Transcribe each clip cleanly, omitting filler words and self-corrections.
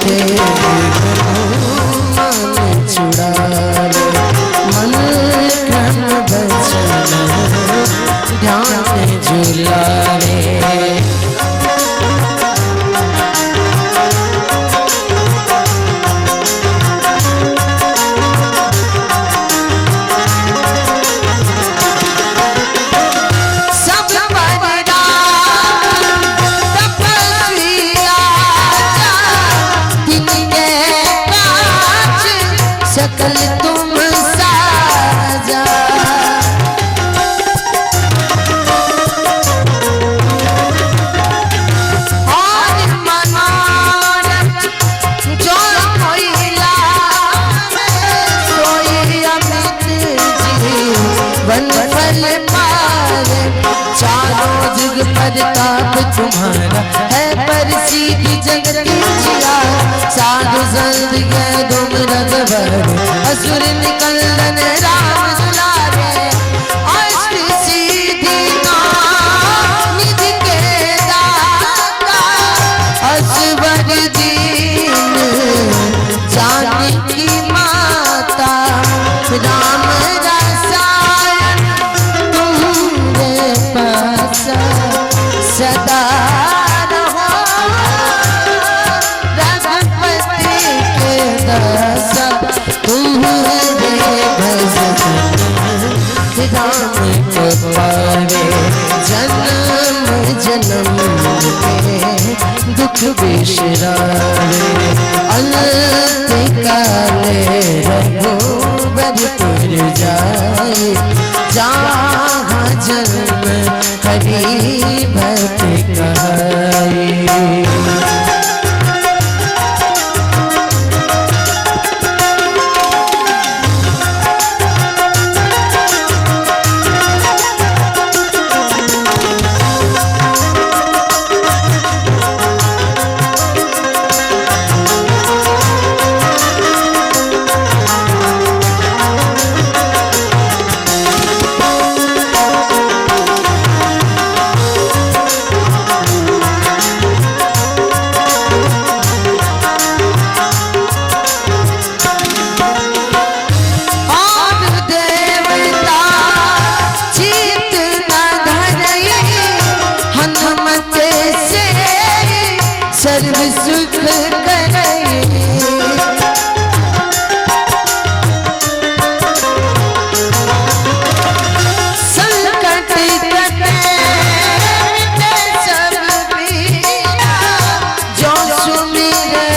से मन छुड़ा ले, मन क्रम बचन ध्यान झूला रे। सकल तुम साजा और मनोरथ जो कोयला सोई अमित जीवन फल पावे। चारों जुग प्रताप तुम्हारा है प्रसिद्ध जगत जिया। साधु संत के तुम रघुवर असुर निकंदन राम दुलारे। अष्ट सिद्धि निधि के दाता असवर दीन जानकी माता। राम रसायन तुम्हारे पास सदा रहो। रघुपति के दासा तुम्हारे भजन राम को पावे। जन्म जन्म के दुख बिसरावे। अंत काले रघुबरपुर जाए। जहाँ जन्म हरि भक्त कहाए। सर्व सुख करे संकट कटे सब पीरा। जो सुमिरे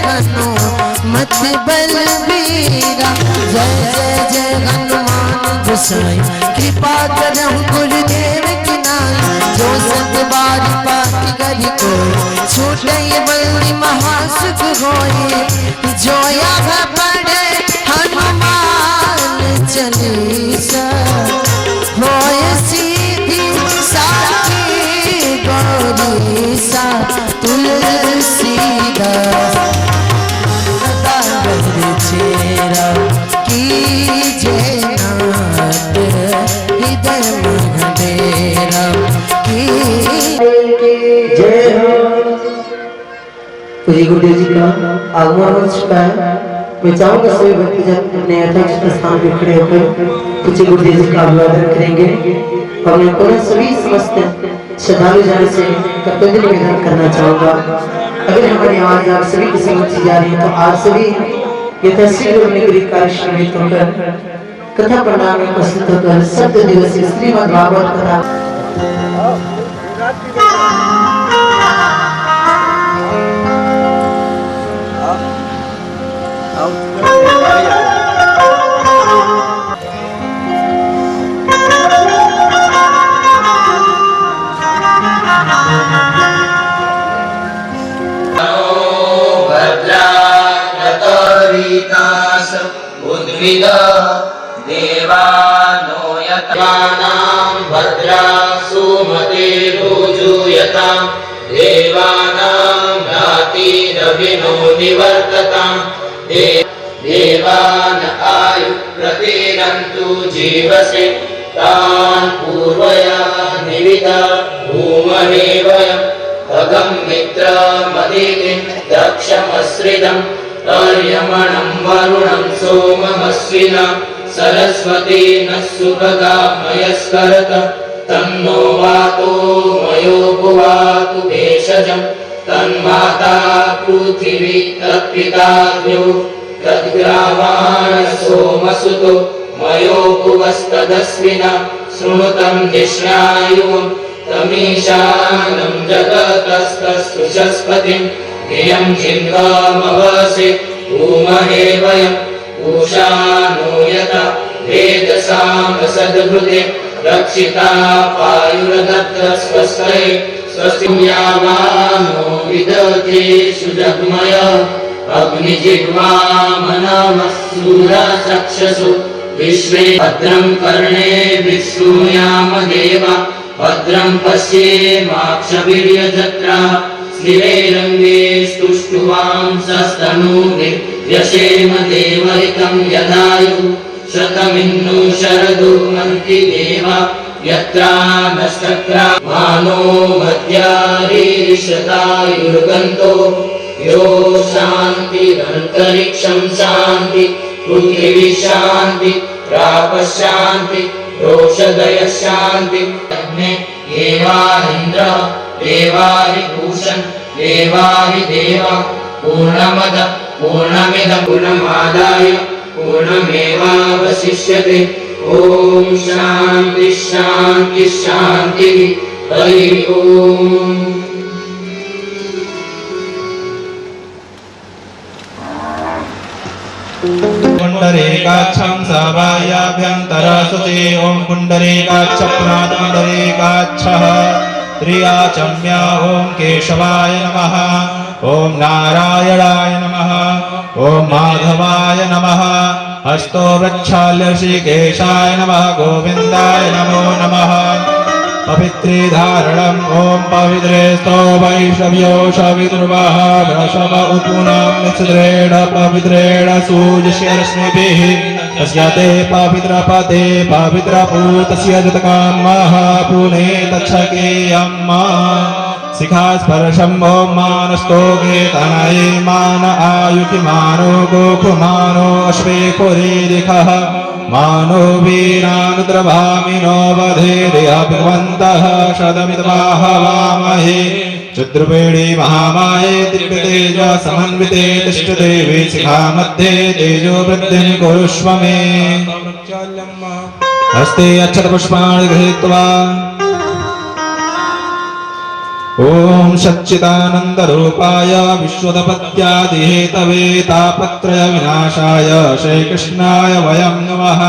हनुमत बलबीरा। जय जय जय हनुमान गोसाई कृपा करहु गुरुदेव की नाई। जो सत बार पाठ करि कोई छूटे बल्ली महासुख होए। जो यह पढ़े हनुमान चालीसा होए सीधी साखी गौरी सा। तुलसीदास चेरा कीजे नाथ हृदय महेरा की जय हो। पूज्य गुरुदेव जी का आगमन हो चुका है। मैं चाहूंगा सभी भक्तजन अपने यथोचित स्थान पर खड़े होकर पूज्य गुरुदेव जी का अभिवादन करेंगे। और मैं पुनः सभी समस्त श्रद्धालु जन से कर्तव्य निवेदन करना चाहूंगा। अगर हमारी आवाज आप सभी की समझ जा रही है तो आप सभी यथाशीघ्र अपने कार्यक्रम में होकर कथा प्रणाम में उपस्थित होकर शब्द दिवसीय श्रीमद् भागवत कथा देवानो यतानां भद्रा सुमते भुजूयतां। देवानां नातिरभिनो निवर्ततां। देवान आयु प्रतिरन्तु जीवसे। तान् पूर्वया निविदा भूमने वयं खगं मित्रमदितिं दक्षमश्रितम् अर्यमणं वरुणं सोममश्विना सरस्वती नः सुभगामयस्करत तन्नो वातो मयो भुवातु भेषजम् तन्माता पृथिवी तत्पिताभ्यो तद्ग्रावाण सोमसुतो मयो भुवस्तदस्विना शृणुतं जिष्णायुं तमीशानं जगतस्तस्तुषस्पतिं धियं जिह्वामवसे भूमहे वयम् उषानो यथा वेदसाम सद्भृते रक्षिता पायुरदत्तस्वस्ते स्वस्ति यावानो विदधे सुजग्मय अग्निजिह्वामनमस्सूरचक्षसु विश्वे भद्रं कर्णेभिः शृणुयाम देवा भद्रं पश्येमाक्षवीर्यजत्राः स्थिरैरङ्गे स्तुष्टुवांसस्तनूभिः व्यशेम देवहितं यदायुः शतमिन्नु शरदुर्मन्ति देवा यत्रा नक्षत्रा मानो मध्यारीशतायुर्गन्तो यो शान्तिरन्तरिक्षं शान्ति पृथिवी शान्ति प्रापः शान्ति रोषधयः शान्ति देवारिन्द्रः देवारि भूषन् देवारि देवा पूर्णमद पूर्णमिदं पूर्णमादाय पूर्णमेवावशिष्यते ॐ शान्ति शान्ति शान्तिः हरिः ॐ पुण्डरीकाक्षं सवायाभ्यन्तरसुते ॐ पुण्डरीकाक्ष पुनात् पुण्डरीकाक्षः त्रियाचम्य ॐ केशवाय नमः ॐ नारायणाय नमः ॐ माधवाय नमः हस्तो वृक्षाल्य श्रीकेशाय नमः गोविन्दाय नमो नमः पवित्रे धारणम् ॐ पवित्रे स्तो वैष्णव्यो शविदुर्वः वृषभ उपुनां निश्चिद्रेण पवित्रेण सूर्यस्य रश्मिभिः तस्य ते पवित्रपते पवित्रपूतस्य जतकामः पुने तच्छकेयम् शिखास्पर्शम् ॐ मानस्तोके तनये मान आयुतिमानो गोकुमानो अश्वेकुरीरिखः मानो वीरानुद्रभामिनो वधेर्यभिवन्तः शतमितवाहवामहे चतुर्वेणी महामाये दिव्यतेज समन्विते तिष्ठदेवी शिखा मध्ये तेजो वृद्धिं कुरुष्व मे हस्ते अक्षतपुष्पाणि गृहीत्वा ॐ सच्चिदानन्दरूपाय विश्वोत्पत्त्यादिहेतवे तापत्रयविनाशाय श्रीकृष्णाय वयं नमः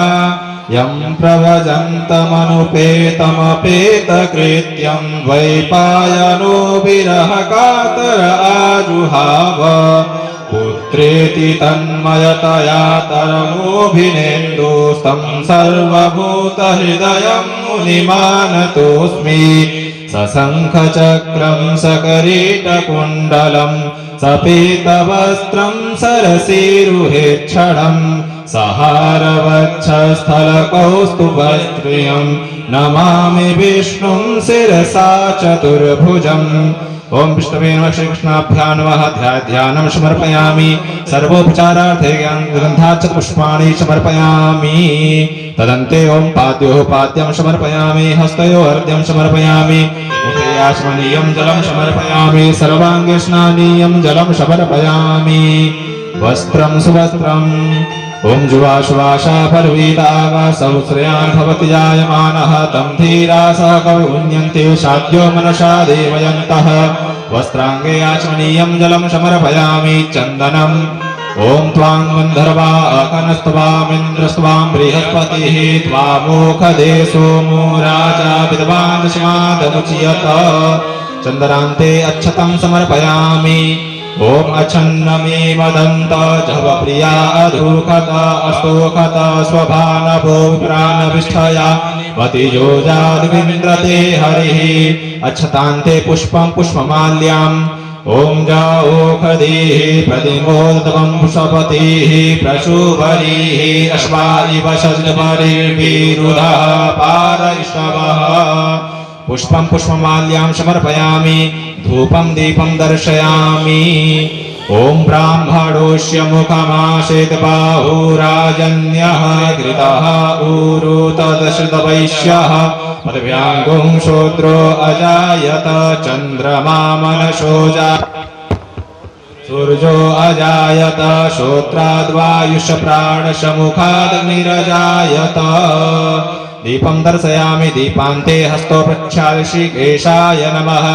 यं प्रव्रजन्तमनुपेतमपेतकृत्यं वैपायनो विरहकातर आजुहाव पुत्रेति तन्मयतया तरमोभिनेन्दुस्तं सर्वभूतहृदयं मुनिमानतोऽस्मि सशङ्खचक्रं सकरीटकुण्डलं सपीतवस्त्रं सरसीरुहेक्षणं सहारवक्षस्थलकौस्तुभस्त्रियं नमामि विष्णुं शिरसा चतुर्भुजम् ओम विष्णवे नमः श्रीकृष्णाभ्यां नमः ध्यानं समर्पयामि सर्वोपचारार्थे ग्रन्थाच्च पुष्पाणि समर्पयामि तदन्ते ओम पाद्योः पाद्यं समर्पयामि हस्तयोः अर्घ्यं समर्पयामि मुखे आचमनीयं जलं समर्पयामि सर्वाङ्गे स्नानीयं जलं समर्पयामि वस्त्रं सुवस्त्रम् ओम जुवाशुवाशा फलवीतावासौ श्रेयान् भवति जायमानः तं धीरा सह कवि उन्यन्ते साध्यो मनसा देवयन्तः वस्त्राङ्गे आचमनीयं जलं समर्पयामि चन्दनम् ओम त्वां गन्धर्वा अकनस्त्वामिन्द्रस्त्वां बृहस्पतिः त्वामोखदे सोमो राजा विद्वान् स्मादमुच्यत चन्दनान्ते अक्षतं समर्पयामि ओम अच्छन्नमे मदन्त जभप्रिया अधुखत अस्तोखत स्वभानभो विप्राणविष्ठया वतिजोजाद्विन्द्रते हरिः अच्छतान्ते पुष्पं पुष्पमाल्याम् ओम जाओखदेः प्रतिमोदतमं पुष्पपतिः प्रशुभरीः अश्वादिव शस्त्रपरिर्विरुधः पारैष्णवः पुष्पं पुष्पमाल्यां समर्पयामि धूपं दीपं दर्शयामि ॐ ब्राह्मणोऽस्य मुखमासेत् बाहुराजन्यः कृतः ऊरु तदश्रुतवैश्यः पदव्याङ्गुं शूद्रो अजायत चन्द्रमा मनसो सूर्यो अजायत श्रोत्राद्वायुष प्राणशमुखादग्निरजायत दीपं दर्शयामि दीपान्ते हस्तो प्रक्षाल्य श्रीकेशाय नमः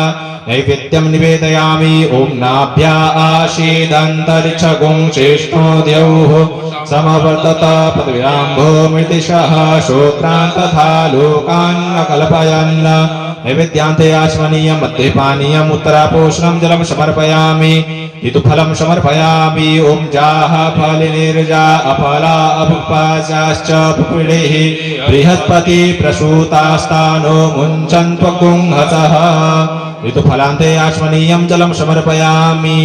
नैवेद्यं निवेदयामि ॐ नाभ्या आशीदन्तरिक्षगुं श्रेष्ठो द्यौः समवर्तत पदव्याम्भोमृतिशः श्रोत्रान् तथा लोकान् न कल्पयन् नैवेद्यान्ते आचमनीयं मध्ये पानीयम् उत्तरापोषणं जलं समर्पयामि ऋतुफलं समर्पयामि ॐ जाः फलिनिर्जा अफला अपुपाचाश्च पुपिडेः बृहस्पति प्रसूतास्तानो मुञ्चन्त्वकुंहसः ऋतुफलान्ते आचमनीयं जलं समर्पयामि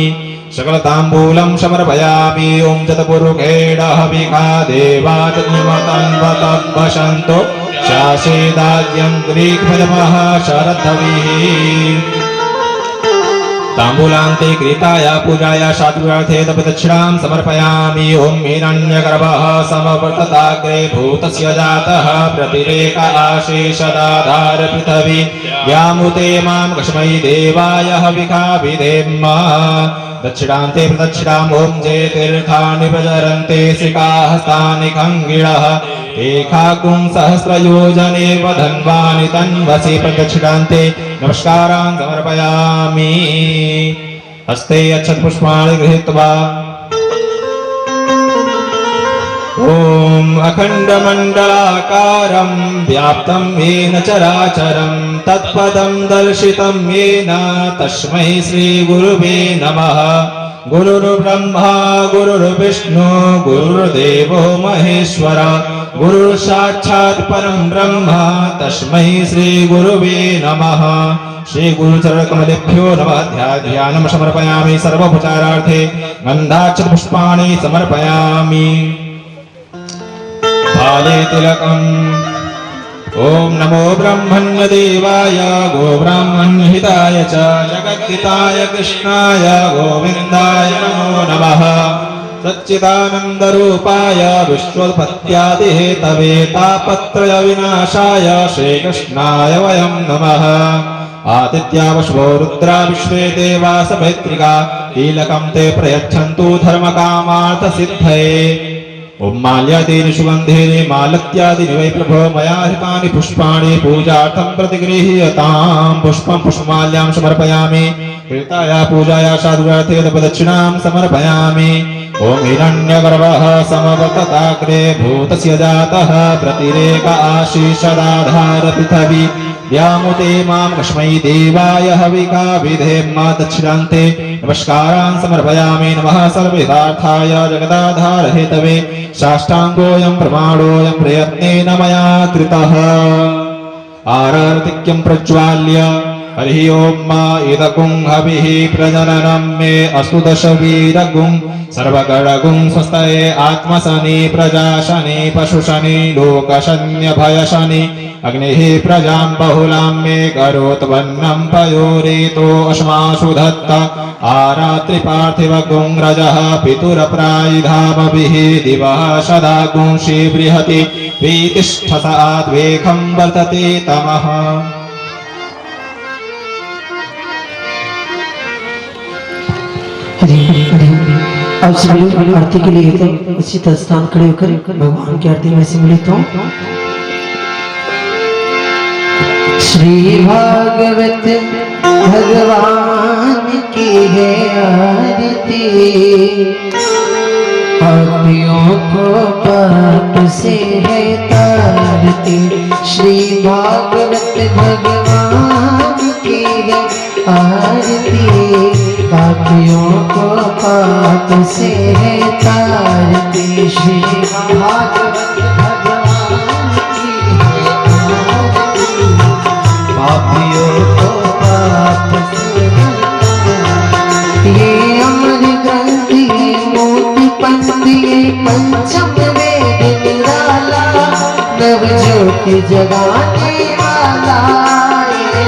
सकलताम्बूलं समर्पयामि ॐ जतपुरुखेडः विका देवातन्वतन्वतपशन्तो शासेदाज्यं ग्रीक्फलमः शरद्धविः ताम्बूलान्ते कृताय पूजाय साधुरार्थे तपदक्षिणां समर्पयामि ॐ हिरण्यगर्भः समवर्तताग्रे भूतस्य जातः प्रतिरेक आशेषदाधार पृथिवी व्यामुते मां कस्मै देवाय हविका विधेम दक्षिणान्ते प्रदक्षिणां ॐ जे तीर्थानि प्रचरन्ते सिकाहस्तानि खङ्गिणः एकाकुं सहस्रयोजने वधन्वानि तन्वसि प्रदक्षिणान्ते नमस्कारान् समर्पयामि हस्ते अक्षतपुष्पाणि गृहीत्वा ॐ अखण्डमण्डलाकारं व्याप्तं येन चराचरं तत्पदं दर्शितं येन तस्मै श्रीगुरुवे नमः गुरुर्ब्रह्मा गुरुर्विष्णु गुरुर्देवो महेश्वर गुरुर्साक्षात् परं ब्रह्म तस्मै श्रीगुरुवे नमः श्रीगुरुचरणकमलेभ्यो नमः ध्यानं समर्पयामि सर्वोपचारार्थे गन्धाक्षतपुष्पाणि समर्पयामि भाले तिलकम् ॐ नमो ब्रह्मण्यदेवाय गोब्राह्मणहिताय च जगद्धिताय कृष्णाय गोविन्दाय नमो नमः सच्चिदानन्दरूपाय विश्वोत्पत्त्यादिहेतवे तापत्रयविनाशाय श्रीकृष्णाय वयं नमः आदित्या वशवो रुद्रा विश्वे देवा सभैत्रिका कीलकं ते प्रयच्छन्तु धर्मकामार्थसिद्धये ॐ माल्यादीनि सुगन्धेनि मालत्यादीनि वै प्रभो मया हृतानि पुष्पाणि पूजार्थं प्रतिगृह्यतां पुष्पं पुष्पमाल्यां समर्पयामि कृताया पूजाया साधुरार्थे तपदक्षिणां समर्पयामि ॐ हिरण्यगर्भः समवर्तताग्रे भूतस्य जातः प्रतिरेक आशीषदाधार पृथिवी व्यामुते मां कस्मै देवाय हविका विधेम दक्षिणान्ते नमस्कारान् समर्पयामि नमः सर्ववेदार्थाय जगदाधार हेतवे साष्टाङ्गोऽयं प्रमाणोऽयं प्रयत्नेन मया कृतः आरतिक्यं प्रज्वाल्य हरिः ॐ मा इदगुं हविः प्रजननं मे अस्तु दशवीरगुं सर्वगणगुं स्वस्तये आत्मशनि प्रजाशनि पशुशनि लोकशन्यभयशनि अग्निः प्रजां बहुलां मे करोत्वन्नं पयोरेतो अश्मासु दत्त आरात्रिपार्थिवगुं रजः पितुरप्रायिधामभिः दिवः सदा गुंषि बृहति वीतिष्ठसाद्वेखं वर्तते तमः अब सभी लोग आरती के लिए तो उसी तरह स्थान खड़े होकर भगवान की आरती में सम्मिलित हों। श्री भागवत भगवान की है आरती पापियों को पाप से है तारती। श्री भागवत भगवान की है आरती पापियों को पाप से है तारती। श्री भागवत भगवान की है आरती पापियों को पाप से है तारती। ये अमर ग्रंथि मोती पंथी पंचम वेद निराला नवज्योति जगाने वाला। ये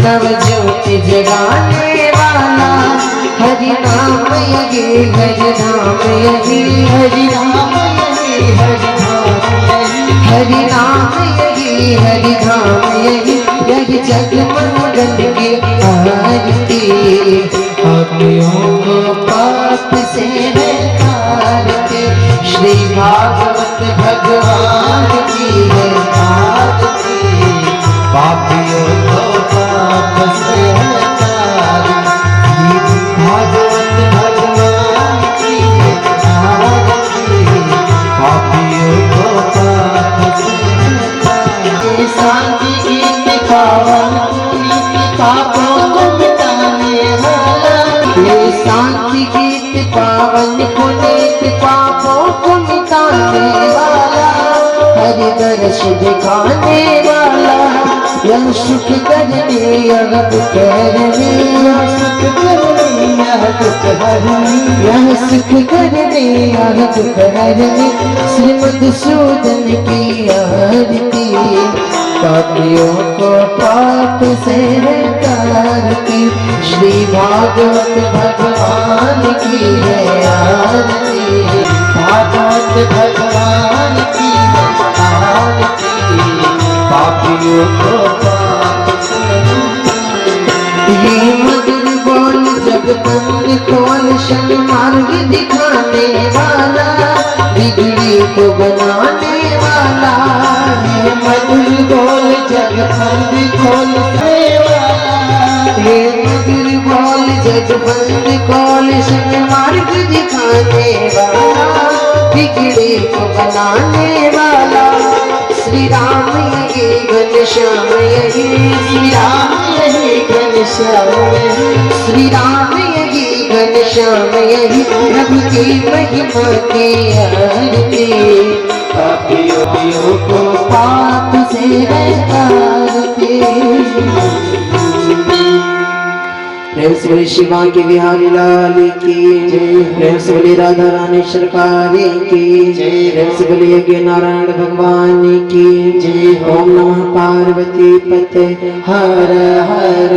नव ज्योति जगाने वाला, हरि नाम यही हरि नाम यही हरि नाम यही हरि नाम यही हरि नाम यही हरि धाम यही यही जगमंगल की आरती। पापियों को पाप से है तारते, श्री भागवत भगवान की है आरती। पापियों को पाप से है तारते, भागवत भगवान की है आरती। पापियों को पाप से है तारते, शांति गीत पावन पापों को मिटाने वाला, ये शांति गीत पावन पुनीत पापों को मिटाने वाला, हरि दर्श दिखाने वाला, यह सुख करने यह दुख हरने, यह सुख करने यह दुख हरने, यह सुख करने यह दुख हरने, श्रीमधुसूदन की आरती। पापियों को पाप से है तारती, श्री भागवत भगवान की है आरती। भागवत भगवान की है आरती, पापियों को पाप से है तारती। ये मधुर बोल जगबंद खोल शन मार्ग दिखाने वाला, बिगड़ी को बनाने वाला, ये मधुर बोल जगबंद खोल वाला, ये मधुर बोल जगबंद खोल शन मार्ग दिखाने वाला, बिगड़ी को बनाने वाला, श्री राम यही घनश्याम यही, श्री राम यही घनश्याम यही, श्री राम यही घनश्याम यही, प्रभु की महिमा की आरती। पापियों को पाप से है तारते। प्रेम से बोले शिवा के बिहारी लाल की जय, प्रेम से बोले राधा रानी सरकार की जय, प्रेम से बोले यज्ञ नारायण भगवान की जय। ओम नमः पार्वती पते हर हर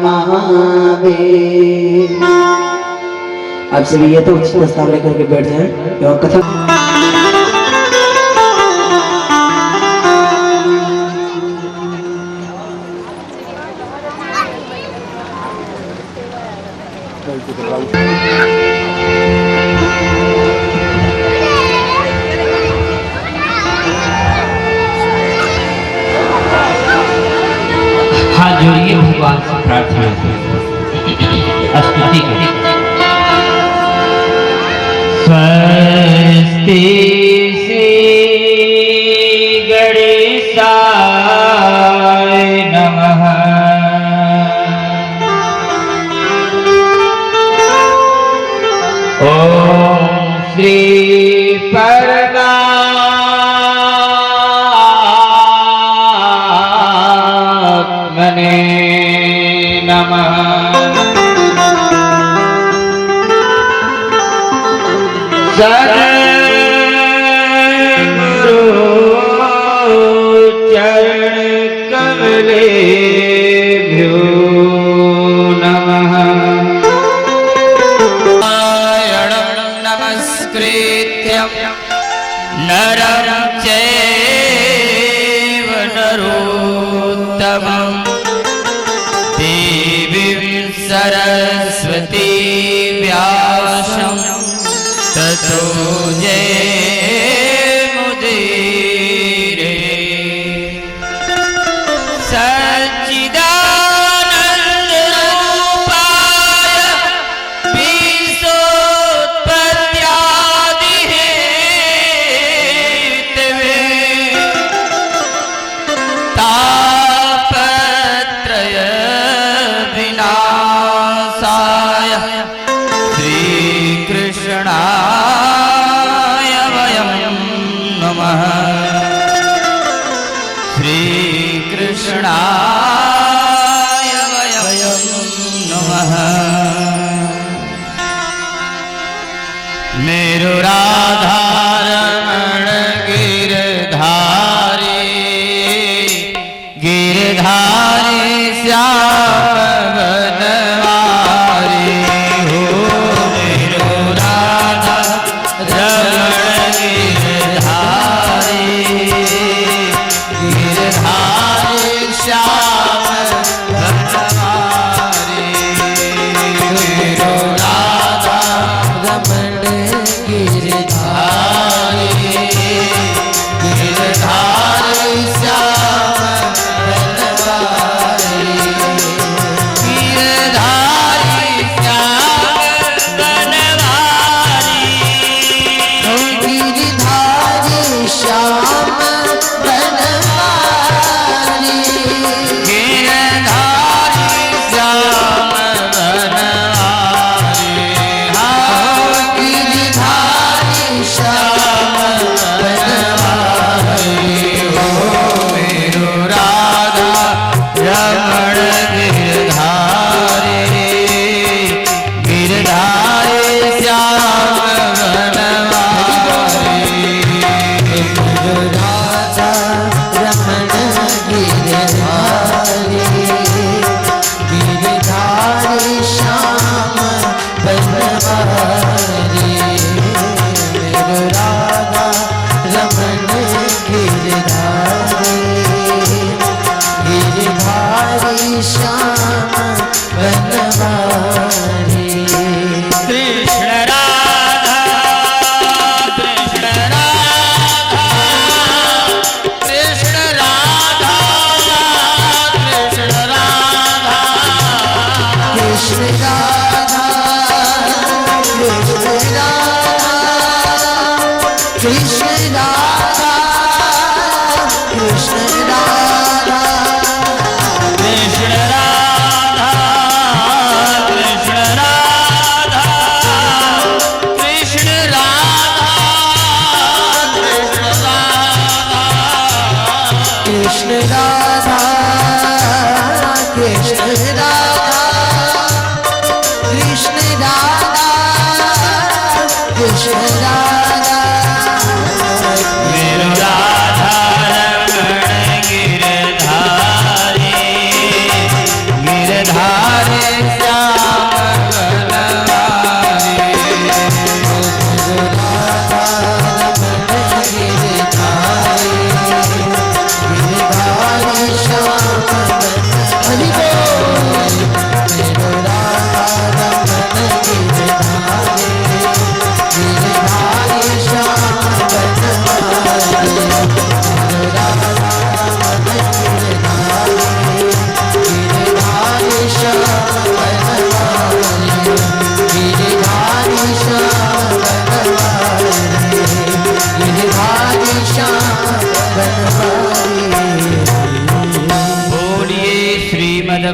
महादेव। आप सभी ये तो उचित स्थान लेकर के बैठ जाएं एवं कथा। हाथ जोड़िए भगवान से प्रार्थना स्तुति करें। स्वस्ति श्री गणेशाय नमः। ओम श्री परमात्मने नमः। सद्गुरु चरण कमलेभ्यो नमः। नमस्कृत्यं नरं चैव नरोत्तमं, देवीं सरस्वती व्यासं ततो जयमुदीरये। सच्चिदानन्दरूपाय विश्वोत्पत्त्यादिहेतवे, तापत्रय विनाशाय श्रीकृष्णाय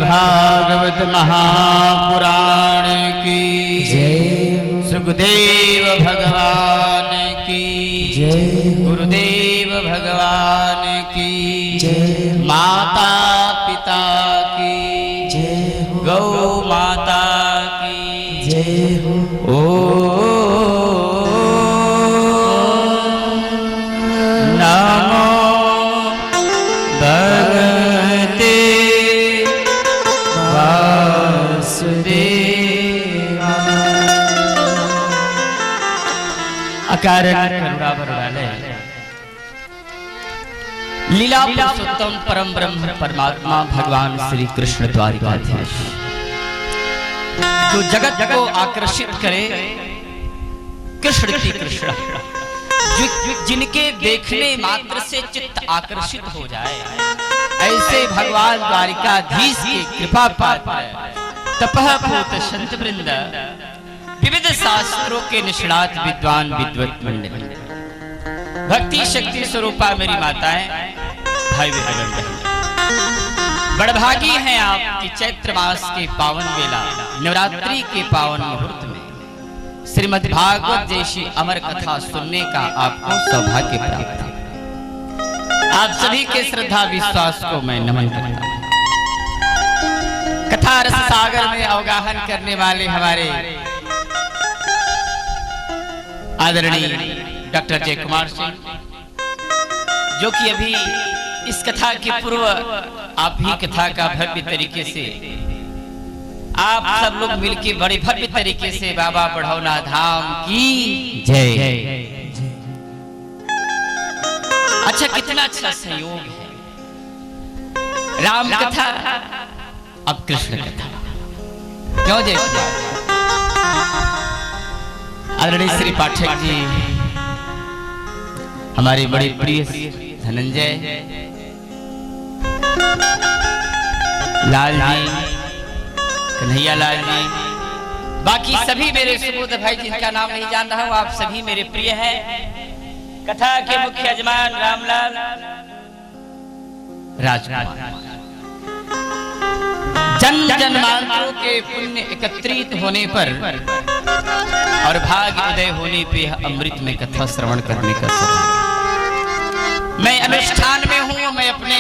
भागवत महापुराण की जय। सुखदेव भगवान की जय। गुरुदेव भगवान की जय। माता पिता की जय। गौ माता की जय। ओ लीला पुरुषोत्तम परम ब्रह्म परमात्मा भगवान श्री कृष्ण द्वारिकाधीश जो जगत को आकर्षित करे, कृष्ण की कृष्ण जिनके देखने मात्र से चित्त आकर्षित हो जाए, ऐसे भगवान द्वारिकाधीश की कृपा पात्र तपः पूत संत वृंद, विविध शास्त्रों के निष्णात विद्वान विद्वत मंडली, भक्ति शक्ति स्वरूपा मेरी माताएं, भाई बहन, बड़भागी हैं आप कि चैत्र मास के पावन वेला नवरात्रि के पावन मुहूर्त में श्रीमद् भागवत जैसी अमर कथा सुनने का आपको सौभाग्य प्राप्त है। आप सभी के श्रद्धा विश्वास को मैं नमन करता हूं। कथा रस सागर में अवगाहन करने वाले हमारे आदरणीय डॉक्टर जय कुमार सिंह, जो कि अभी इस कथा के पूर्व आप ही कथा का भव्य तरीके से आप सब लोग मिलकर बड़े भव्य तरीके से बाबा बढ़ौना धाम की जय। अच्छा, कितना अच्छा सहयोग है। राम कथा अब कृष्ण कथा, क्यों जय? आदरणीय श्री पाठक जी, हमारे बड़े प्रिय धनंजय लाल जी, कन्हैया लाल जी, बाकी सभी मेरे सुबोध भाई जिनका नाम नहीं जान रहा हूं, आप सभी मेरे प्रिय हैं। कथा के मुख्य यजमान रामलाल राजकुमार, जन जन्मांतरों के पुण्य एकत्रित होने पर और भाग्य उदय होने पे अमृत में कथा श्रवण करने का सौभाग्य। मैं अनुष्ठान में हूँ, मैं अपने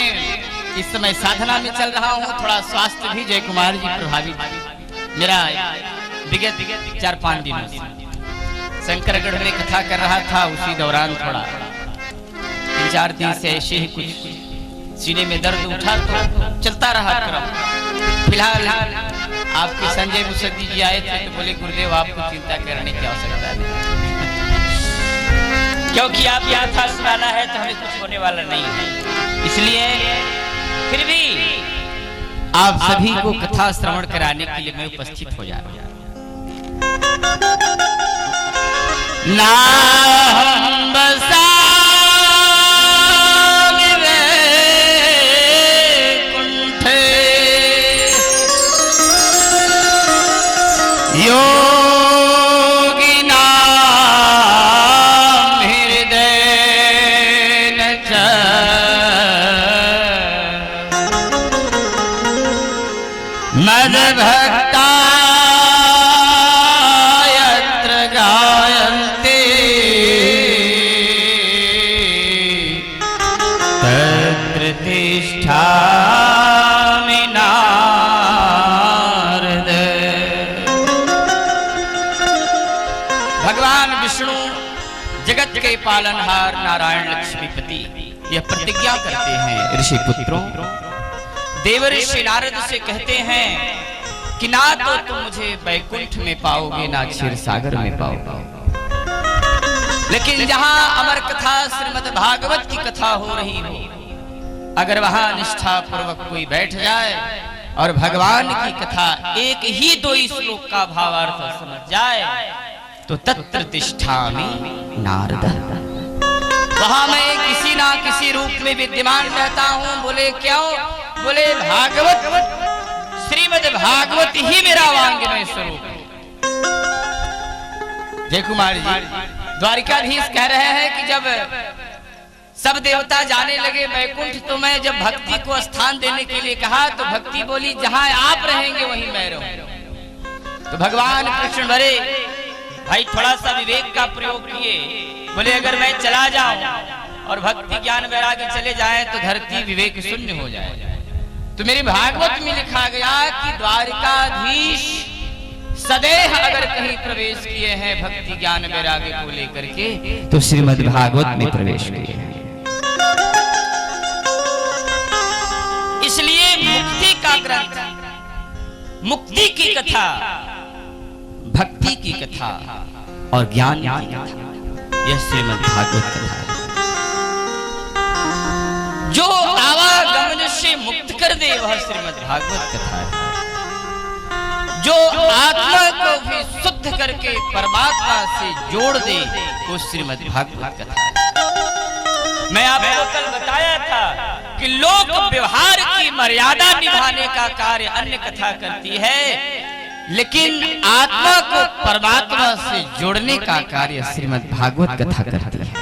इस समय साधना में चल रहा हूँ। थोड़ा स्वास्थ्य भी जय कुमार जी प्रभावित मेरा विगत 4-5 दिनों से शंकरगढ़ में कथा कर रहा था, उसी दौरान थोड़ा 3-4 दिन से ऐसे ही कुछ सीने में दर्द उठा तो चलता रहा क्रम। फिलहाल आपके संजय मुसद्दी जी आए थे तो बोले गुरुदेव आपको चिंता करने की आवश्यकता नहीं, क्योंकि आप यहाँ था सुनाना है तो हमें कुछ होने वाला नहीं है। इसलिए फिर भी आप सभी को कथा श्रवण कराने के लिए मैं उपस्थित हो जा रहा हूँ। नाम बसा मद भक्ता यत्र गायन्ते तत्र तिष्ठामि नारद। के पालनहार नारायण लक्ष्मीपति यह प्रतिज्ञा करते हैं ऋषि पुत्रों, देवर्षि नारद से कहते हैं कि ना तो तुम मुझे वैकुंठ में पाओगे ना क्षीर सागर में पाओगे, लेकिन जहां अमर कथा श्रीमद् भागवत की कथा हो रही हो, अगर वहां निष्ठा पूर्वक कोई बैठ जाए और भगवान की कथा एक ही दो श्लोक का भावार्थ समझ जाए तो तत्र तिष्ठामि नारद, वहां मैं किसी ना किसी रूप में विद्यमान रहता हूं। बोले क्यों? बोले भागवत, श्रीमद् भागवत ही मेरा वांग्मय स्वरूप है। जय कुमार जी, द्वारिकाधीश कह रहे हैं कि जब सब देवता जाने लगे वैकुंठ, तो मैं जब भक्ति को स्थान देने के लिए कहा तो भक्ति बोली जहां आप रहेंगे वहीं मैं रहूं। तो भगवान कृष्ण बड़े भाई थोड़ा सा विवेक का प्रयोग किए, बोले अगर मैं चला जाऊं और भक्ति ज्ञान वैराग्य चले जाए तो धरती विवेक शून्य हो जाए। तो मेरे भागवत में लिखा गया कि द्वारिकाधीश सदैव अगर कहीं प्रवेश किए हैं भक्ति ज्ञान वैराग्य को लेकर के तो श्रीमद् भागवत में प्रवेश किए हैं। इसलिए मुक्ति का ग्रंथ, मुक्ति की कथा, भक्ति की कथा और ज्ञान की कथा, यह श्रीमद् भागवत कथा है जो आवागमन से मुक्त कर दे, वह श्रीमद् भागवत कथा है। जो आत्मा को भी शुद्ध करके परमात्मा से जोड़ दे, वो श्रीमद् भागवत कथा है। मैं आपको कल बताया था कि लोक व्यवहार की मर्यादा निभाने का कार्य अन्य कथा करती है, लेकिन आत्मा को परमात्मा से जोड़ने का कार्य श्रीमद् भागवत कथा करती है।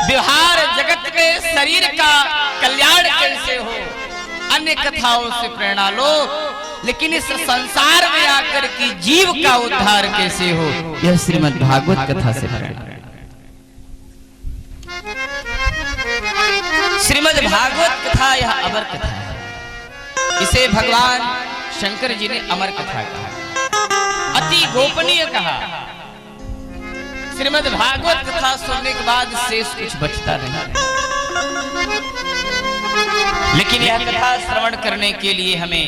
व्यवहार जगत में शरीर का कल्याण कैसे हो, अन्य कथाओं से प्रेरणा लो, लेकिन इस संसार में आकर के जीव का उद्धार कैसे हो, यह श्रीमद् भागवत कथा से प्रेरणा। श्रीमद् भागवत कथा यह अमर कथा है, इसे भगवान शंकर जी ने अमर कथा कहा, अति गोपनीय कहा। श्रीमद् भागवत कथा सुनने के बाद शेष कुछ बचता नहीं, लेकिन यह कथा श्रवण करने के लिए हमें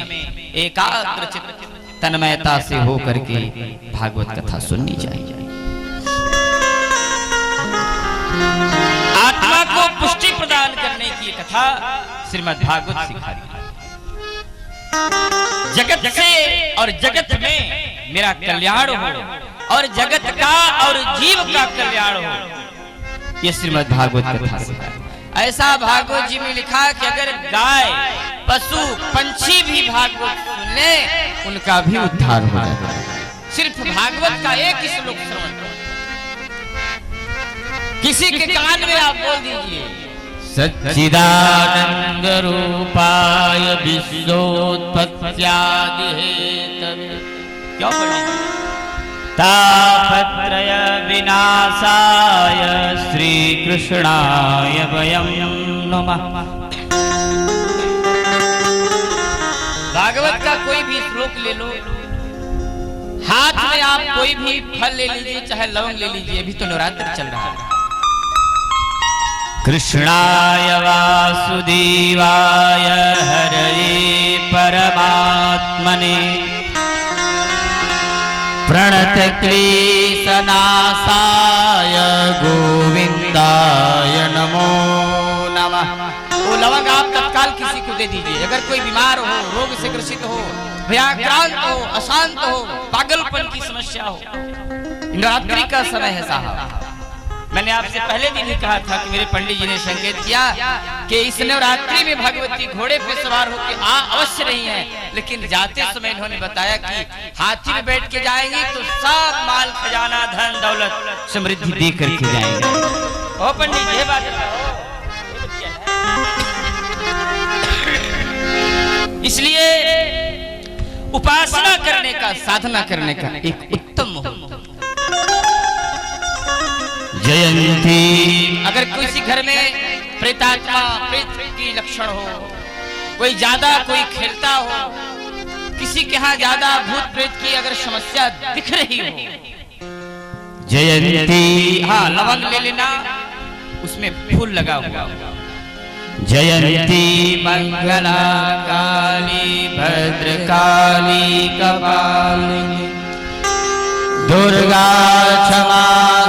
एकाग्रचित्त तन्मयता से होकर के भागवत कथा सुननी चाहिए। आत्मा को पुष्टि प्रदान करने की कथा श्रीमद् भागवत सिखाती है। जगत से और जगत में मेरा कल्याण हो और जगत का और जीव का कल्याण हो, यह श्रीमद् भागवत कथा सिखाती है। ऐसा भागवत जी में लिखा कि अगर गाय, पशु, पंछी भी भागवत सुन ले, उनका भी उद्धार हो जाता है। सिर्फ भागवत का एक ही श्लोक श्रवण करो, किसी के कान में आप बोल दीजिए, सच्चिदानंद रूपाय विश्वोत्पत्त्यादि हेतवे, क्यों पढ़े? तापत्रय विनाशाय श्री कृष्णाय वयं नमः। भागवत का कोई भी श्लोक ले लो, हाथ में आप कोई भी फल ले लीजिए, चाहे लवंग ले लीजिए, अभी तो नवरात्र चल रहा है। कृष्णाय वासुदेवाय हरये परमात्मने प्रणत क्लेशनाशाय गोविंदाय नमो नमः। वो लवंग आप तत्काल किसी को दे दीजिए। अगर कोई बीमार हो, रोग से ग्रसित हो, भयाक्रांत हो, अशांत हो, पागलपन की समस्या हो, नवरात्रि का समय है साहब। मैंने आपसे पहले दिन ही कहा था कि मेरे पंडित जी ने संकेत किया कि इस नवरात्रि में भगवती घोड़े पे सवार होकर अवश्य नहीं है, लेकिन जाते समय इन्होंने बताया कि हाथी में बैठ के जाएंगे तो सब माल खजाना धन दौलत समृद्धि दे करके जाएंगे। ओ पंडित जी, ये बात इसलिए उपासना करने का, साधना करने का एक उत्तम जयंती। अगर किसी घर में प्रेतात्मा, प्रेत की लक्षण हो, कोई ज्यादा कोई खेलता हो, किसी के यहाँ ज्यादा भूत प्रेत की अगर समस्या दिख रही हो, जयंती, हाँ लवंग ले लेना, उसमें फूल लगा हुआ, जयंती मंगला काली भद्रकाली कपालिनी दुर्गा क्षमा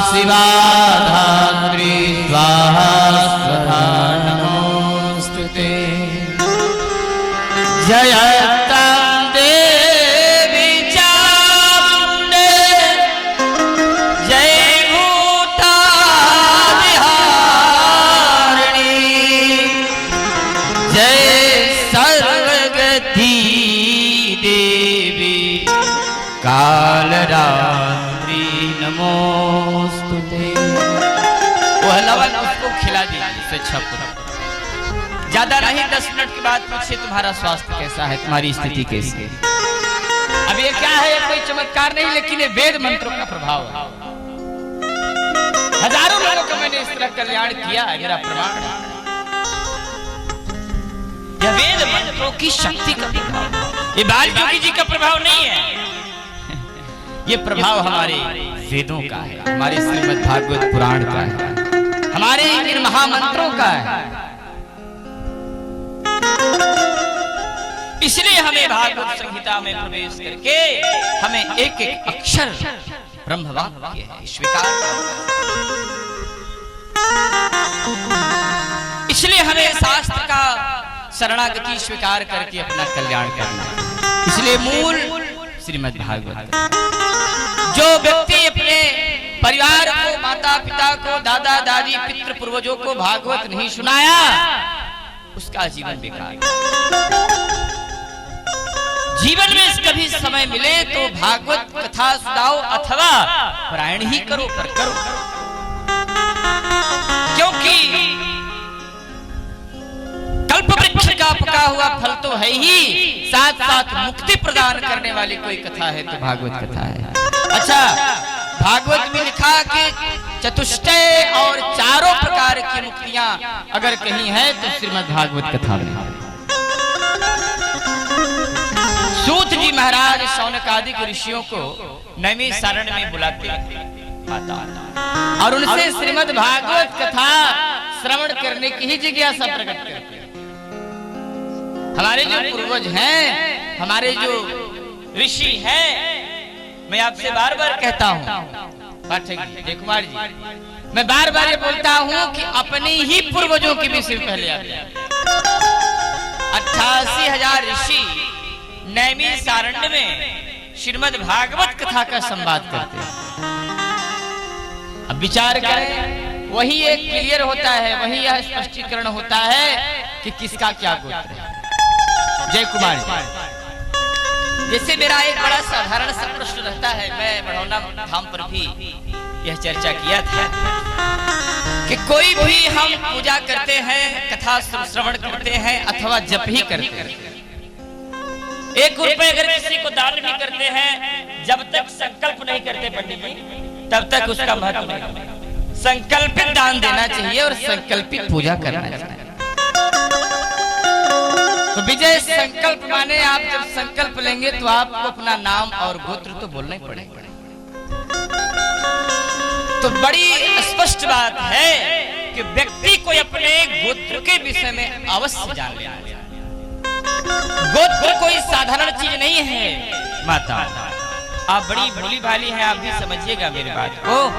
शिवा धात्री स्वाहा स्वधा नमोस्तुते। जयतं देवी चामुंडे जय भूतादिहारिणी जय सर्वगति देवी कालरात्रि नमोस्तुते। वह लवण उसको खिला दीजिए, ज्यादा नहीं, 10 मिनट के बाद पूछिए तुम्हारा स्वास्थ्य कैसा है, तुम्हारी स्थिति कैसी है। अब ये क्या है, कोई चमत्कार नहीं, लेकिन ये वेद मंत्रों का प्रभाव है। हजारों लोगों का मैंने इस तरह कल्याण किया है, मेरा प्रमाण है। यह वेद मंत्रों की शक्ति का प्रभाव, ये वाल्मीकि जी का प्रभाव नहीं है, ये प्रभाव हमारे वेदों का है, हमारे श्रीमद् भागवत पुराण का है, हमारे इन महामंत्रों का है। इसलिए हमें भागवत संहिता में प्रवेश करके हमें एक एक अक्षर ब्रह्मवाक्य है स्वीकार, इसलिए हमें शास्त्र का शरणागति स्वीकार करके अपना कल्याण करना है। इसलिए मूल श्रीमद् भागवत, जो व्यक्ति अपने परिवार को, माता पिता को, दादा दादी, पितृ पूर्वजों को भागवत नहीं सुनाया, उसका जीवन बेकार। जीवन में कभी समय मिले तो भागवत कथा सुनाओ अथवा पारायण ही करो, पर करो, क्योंकि कल्प वृक्ष का पका हुआ फल तो है ही, साथ साथ मुक्ति प्रदान करने वाली कोई कथा है तो भागवत कथा है। अच्छा, भागवत में लिखा कि चतुष्टय और चारों प्रकार की मुक्तियां अगर कहीं है तो श्रीमद् भागवत कथा में। सूत जी महाराज शौनक आदि के ऋषियों को नैमिषारण्य में बुलाते और उनसे श्रीमद् भागवत कथा श्रवण करने की ही जिज्ञासा प्रकट करते। हमारे जो पूर्वज हैं, हमारे जो ऋषि हैं, मैं आपसे बार बार कहता हूँ पाठक जय कुमार जी, मैं बार बार ये बोलता हूँ कि अपने ही पूर्वजों की भी सिर पहले आते। 88,000 ऋषि नैमिषारण्य में श्रीमद् भागवत कथा का संवाद करते हैं। अब विचार करें, वही एक क्लियर होता है, वही यह स्पष्टीकरण होता है कि किसका क्या गोत्र है। जय कुमार जी, जैसे मेरा एक बड़ा साधारण सा प्रश्न रहता है, मैं बढ़ौना धाम पर भी यह चर्चा किया था कि कोई भी हम पूजा करते हैं, कथा श्रवण करते हैं अथवा जप ही करते हैं, 1 रुपए अगर किसी को दान भी करते हैं, जब तक संकल्प नहीं करते पंडित जी, तब तक उसका महत्व नहीं। संकल्पित दान देना चाहिए और संकल्पित पूजा करना चाहिए। तो विजय संकल्प माने आप जब संकल्प लेंगे तो आपको अपना नाम और गोत्र तो बोलना ही पड़ेगा। तो बड़ी स्पष्ट बात है कि व्यक्ति को अपने गोत्र के विषय में अवश्य जान लेना चाहिए। गोत्र कोई साधारण चीज नहीं है। माता, आप बड़ी भोली भाली हैं, आप भी समझिएगा मेरी बात को।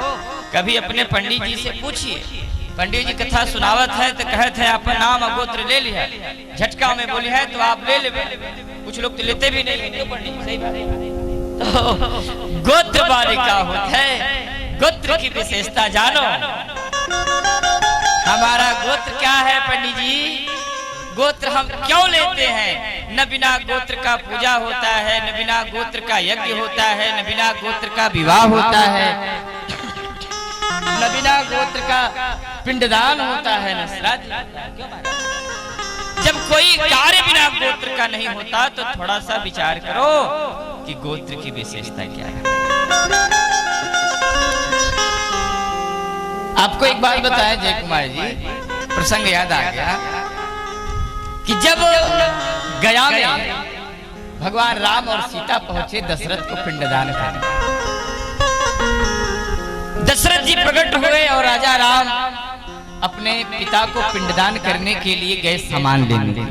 कभी अपने पंडित जी से पूछिए, पंडित जी कथा सुनावत है तो कहते हैं अपन नाम और गोत्र ले लिया, झटका में बोली है तो आप ले ले। कुछ लोग तो लेते भी नहीं। क्यों पंडित? सही बात है। तो गोत्र वाले का होता है, गोत्र की विशेषता जानो। हमारा गोत्र क्या है पंडित जी? गोत्र हम क्यों लेते हैं? न बिना गोत्र का पूजा होता है, न बिना गोत्र का यज्ञ होता है, न बिना गोत्र का विवाह होता है, न बिना गोत्र का पिंडदान होता है, न श्राद्ध। जब कोई कार्य बिना गोत्र का नहीं होता तो थोड़ा सा विचार करो कि गोत्र की विशेषता क्या है। आपको एक बात बताया जय कुमार जी, प्रसंग याद आ गया कि जब गया में भगवान राम और सीता पहुंचे दशरथ को पिंडदान करने। दशरथ जी प्रकट हुए और राजा राम अपने पिता को पिंडदान करने के लिए गए सामान लेने।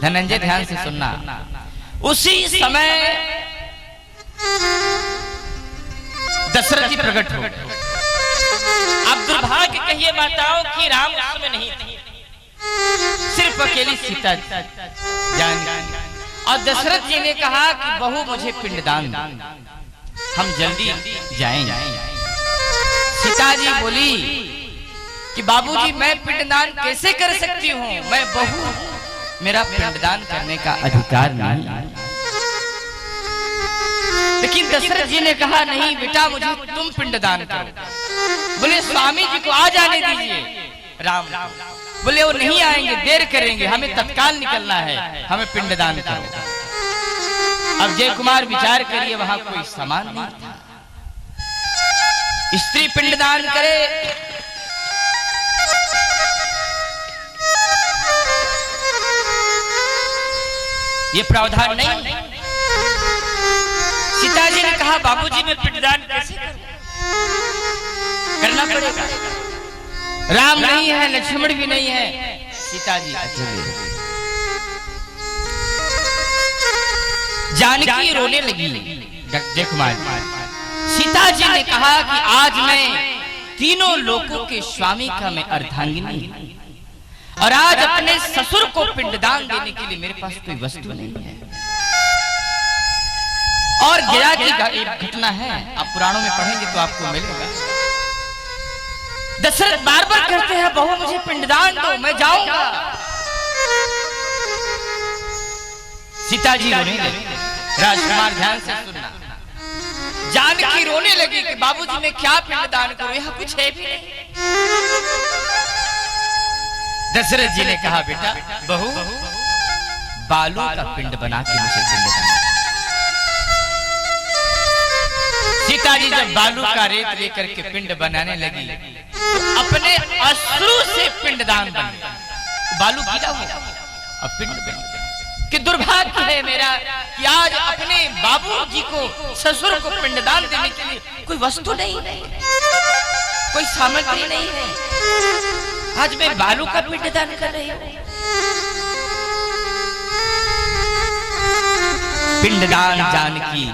धनंजय ध्यान से सुनना। उसी समय दशरथ जी प्रकट हो। अब दुर्भाग्य कहिए माताओं कि राम उस समय नहीं थे, सिर्फ अकेली सीता जान। और दशरथ जी ने कहा कि बहू मुझे पिंडदान दो, हम जल्दी जाएंगे। सीता जी बोली कि बाबूजी मैं पिंडदान कैसे कर सकती हूँ, मैं बहू हूँ, मेरा पिंडदान करने का अधिकार नहीं। लेकिन दशरथ जी ने कहा नहीं बेटा मुझे तुम पिंडदान करो। बोले स्वामी जी को आ जाने दीजिए। राम बोले वो नहीं आएंगे, देर करेंगे, हमें तत्काल निकलना है, हमें पिंडदान करो। अब जय कुमार विचार करिए, वहां कोई सामान नहीं था। स्त्री पिंडदान करे, ये प्रावधान नहीं। सीता जी ने कहा बाबूजी मैं पिंडदान कैसे करूं? करना पड़ेगा। राम नहीं है, लक्ष्मण भी नहीं है, सीता जी अकेले। जानकी रोने लगी। जय कुमार सीता जी ने कहा कि आज मैं तीनों लोगों के स्वामी का मैं अर्धांगिनी, और आज अपने ससुर को पिंडदान देने के लिए मेरे पास कोई वस्तु नहीं है। और गया की एक घटना है, आप पुराणों में पढ़ेंगे तो आपको मिलेगा। दशरथ बार बार कहते हैं बहू मुझे पिंडदान दो, मैं जाऊंगा। सीता जी रोने लगी। राजकुमार ध्यान से सुनना। जानकी रोने लगी कि बाबूजी मैं क्या पिंडदान करूं, यहां कुछ है भी नहीं। दशरथ जी ने कहा बेटा बहू बालू का पिंड बना के मुझे पिंडदान। सीता जी जब बालू का रेत लेकर के पिंड बनाने लगी तो अपने अश्रु से पिंडदान बन गया। बालू गिरा हुआ अब पिंड बन गया। कि दुर्भाग्य है मेरा कि आज अपने बाबूजी को ससुर को पिंडदान देने के लिए कोई वस्तु नहीं है, कोई सामग्री नहीं है। आज मैं बालू का पिंडदान कर रही हूँ। पिंडदान जानकी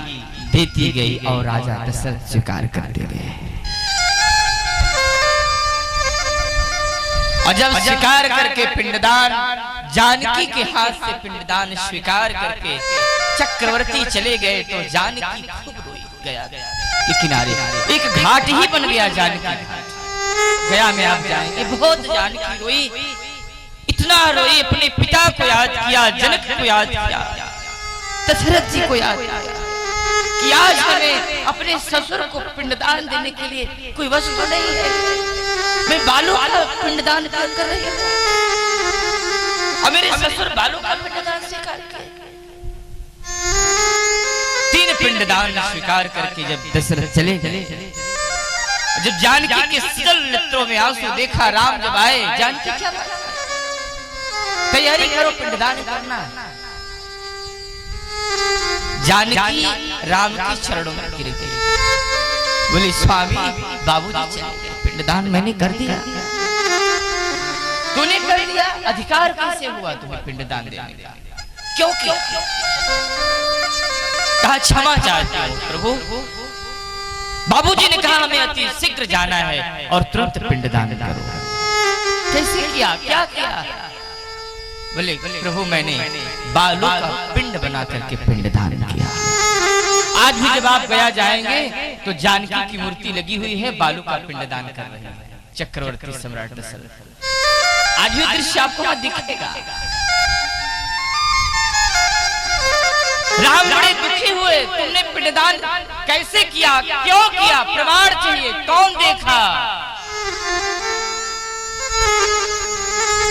देती गई और राजा दशरथ स्वीकार करते गए। और जब स्वीकार करके पिंडदान जानकी के हाथ से पिंडदान स्वीकार करके चक्रवर्ती चले गए तो जानकी खूब रोई। गया के किनारे एक घाट ही बन गया जानकी घाट। गया में आप जाएंगे, बहुत जानकी रोई, इतना रोई, अपने पिता को याद किया, जनक को याद किया, दशरथ जी को याद किया कि आज हमें अपने ससुर को पिंडदान देने के लिए कोई वस्तु नहीं है। मैं बालू का पिंडदान कर रही हूँ और मेरे ससुर बालू का पिंडदान स्वीकार किए। 3 पिंडदान स्वीकार करके जब दशरथ चले जब जानकी के शीतल नेत्रों में आंसू देखा, राम जब आए, जानकी क्या तैयारी करो पिंडदान करना। जानकी राम के चरणों में गिर गई। बोली स्वामी बाबूजी पिंडदान मैंने कर दिया। तूने कर दिया, अधिकार कैसे हुआ तुम्हें पिंडदान देने का? क्यों किया? कहा क्षमा चाहती हूं प्रभु। बाबूजी ने कहा हमें अति शीघ्र जाना है और तुरंत पिंडदान करो। कैसे किया, क्या किया? बोले प्रभु मैंने बालू का पिंड बना करके पिंडदान किया। आज भी जब आप गया जाएंगे तो जानकी की मूर्ति लगी हुई है, बालू का पिंडदान कर रही है चक्रवर्ती सम्राट दशरथ। आज भी दृश्य आपको वहां दिखेगा। राम बड़े दुखी हुए, तुमने पिंडदान कैसे किया, क्यों किया, प्रमाण चाहिए, कौन देखा?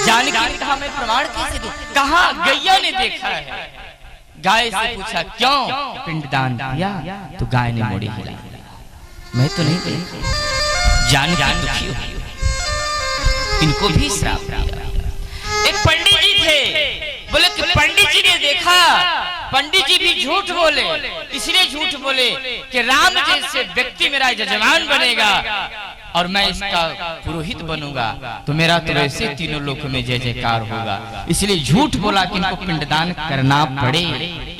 जानकी ने कहा मैं प्रमाण कैसे दूं? कहा गैया ने देखा है। गाय से पूछा क्यों? पिंडदान किया तो गाय ने मोड़ी हिला। मैं तो नहीं देखी। जानकी दुखी हुई, इनको भी श्राप दिया। एक पंडित जी थे, बोले कि पंडित जी ने देखा पंडित जी भी झूठ बोले, इसलिए झूठ बोले कि राम जैसे व्यक्ति मेरा यजमान बनेगा और मैं इसका पुरोहित बनूंगा तो मेरा तो वैसे तीनों लोक में जय जयकार होगा, इसलिए झूठ बोला कि इनको पिंडदान करना पड़े।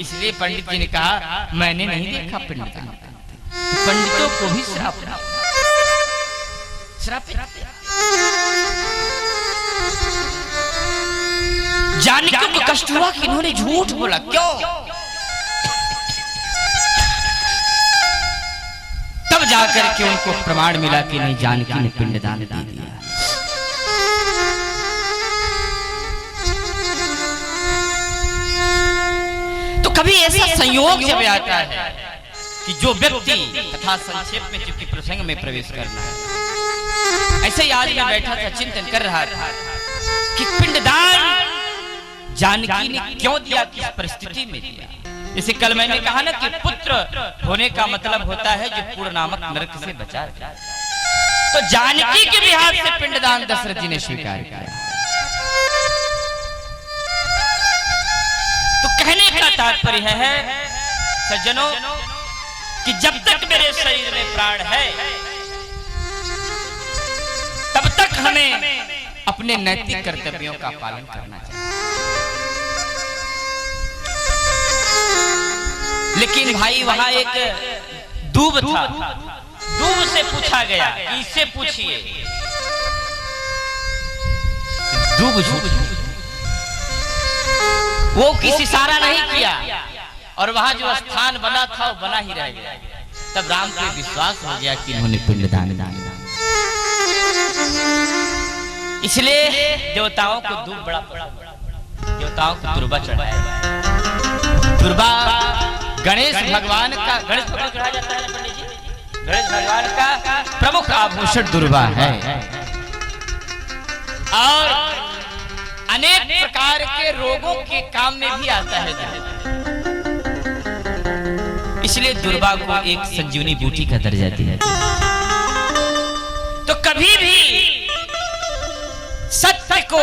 इसलिए पंडित जी ने कहा मैंने नहीं देखा पिंडदान। तो पंडितों को भी श्राप जानकी को कष्ट हुआ कि इन्होंने झूठ बोला। क्यों? तब जाकर के उनको प्रमाण मिला कि नहीं, जानकी ने पिंडदान दे दिया। तो कभी ऐसा संयोग जब आता है कि जो व्यक्ति तथा संक्षेप में चूंकि प्रसंग में प्रवेश करना है, ऐसे ही आज मैं बैठा था चिंतन कर रहा था कि पिंडदान जानकी ने क्यों दिया, किस परिस्थिति में दिया। जैसे कल मैंने कहा ना कि पुत्र होने का मतलब होता है जो पूर्ण नामक नरक से बचा जाए। तो जानकी के लिहाज से पिंडदान दशरथ जी ने स्वीकार किया। तो कहने का तात्पर्य है सज्जनों कि जब तक मेरे शरीर में प्राण है तब तक हमें अपने नैतिक कर्तव्यों का पालन करना चाहिए। लेकिन भाई वहां एक दूब था, दूब से पूछा गया कि इससे पूछिए, दूब झूठ, वो किसी इशारा नहीं किया और वहां जो स्थान बना था वो बना ही रह गया। तब राम को विश्वास हो गया कि इन्होंने पिंडदान दिया। इसलिए देवताओं को दूब बड़ा पड़ा, देवताओं को दुर्बा चढ़ाया। दुर्बा गणेश भगवान का, गणेश भगवान कहा जाता है ना पंडित जी, गणेश भगवान का प्रमुख आभूषण दुर्बा है और अनेक प्रकार के रोगों के काम में भी आता है। इसलिए दुर्बा को एक संजीवनी बूटी का दर्जा दिया। तो कभी भी सत्य को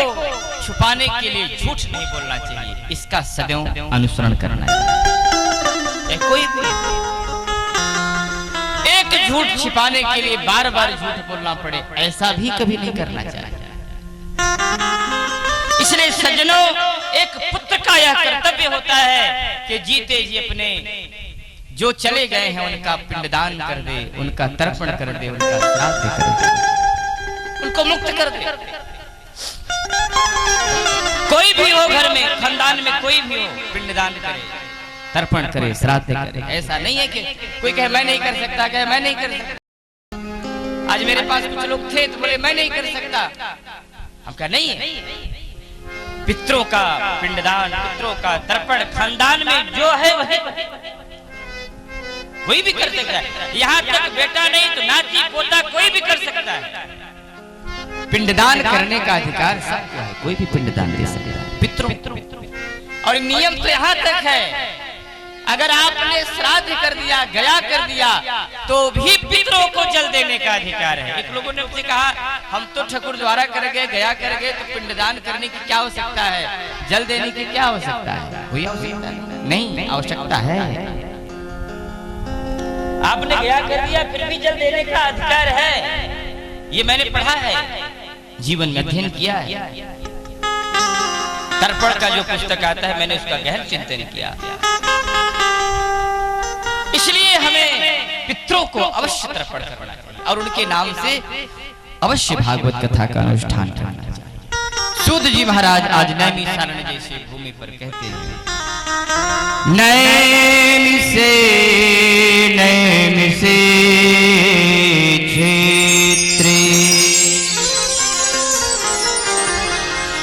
छुपाने के लिए झूठ नहीं बोलना चाहिए, इसका सदैव अनुसरण करना चाहिए। कोई भी एक झूठ छिपाने के लिए बार बार झूठ बोलना पड़े, ऐसा भी कभी नहीं करना चाहिए। इसलिए सज्जनों, एक पुत्र का यह कर्तव्य होता है कि जीते जी अपने जो चले गए हैं उनका पिंडदान कर दे, उनका तर्पण कर दे, उनका श्राद्ध कर दे, उनको मुक्त कर दे। कोई भी हो घर में, खानदान में कोई भी हो, पिंडदान करे, तर्पण करे, श्राद्ध करे। ऐसा नहीं है कि कोई कहे मैं नहीं कर सकता, कहे मैं नहीं कर सकता। आज मेरे पास कुछ लोग थे तो बोले मैं नहीं कर सकता। हम कहा नहीं है, पितरों का पिंडदान, पितरों का तर्पण खानदान में जो है वही भी कर सकता है। यहाँ तक बेटा नहीं तो नाती पोता कोई भी कर सकता है। पिंडदान करने का अधिकार सबको है, कोई भी पिंडदान दे सकता है पितरों। और नियम तो यहाँ तक है, अगर आपने श्राद्ध कर दिया, गया कर दिया, तो भी पितरों को जल देने का अधिकार है। एक लोगों ने मुझसे कहा हम तो ठाकुर द्वारा कर गए, गया कर गए, तो पिंडदान करने की क्या आवश्यकता है, जल देने की क्या आवश्यकता है? कोई आवश्यकता नहीं, आवश्यकता है। आपने गया कर दिया फिर भी जल देने का अधिकार है, ये मैंने पढ़ा है, जीवन में अध्ययन किया है। तर्पण का जो पुस्तक आता है मैंने उसका गहन चिंतन किया। इसलिए हमें पितरों को अवश्य तर्पण करना चाहिए और उनके नाम से अवश्य भागवत कथा का अनुष्ठान करना चाहिए। सूत जी महाराज आज नैमिषारण्य जैसे भूमि पर कहते हैं, नैमिषे नैमिषे क्षेत्रे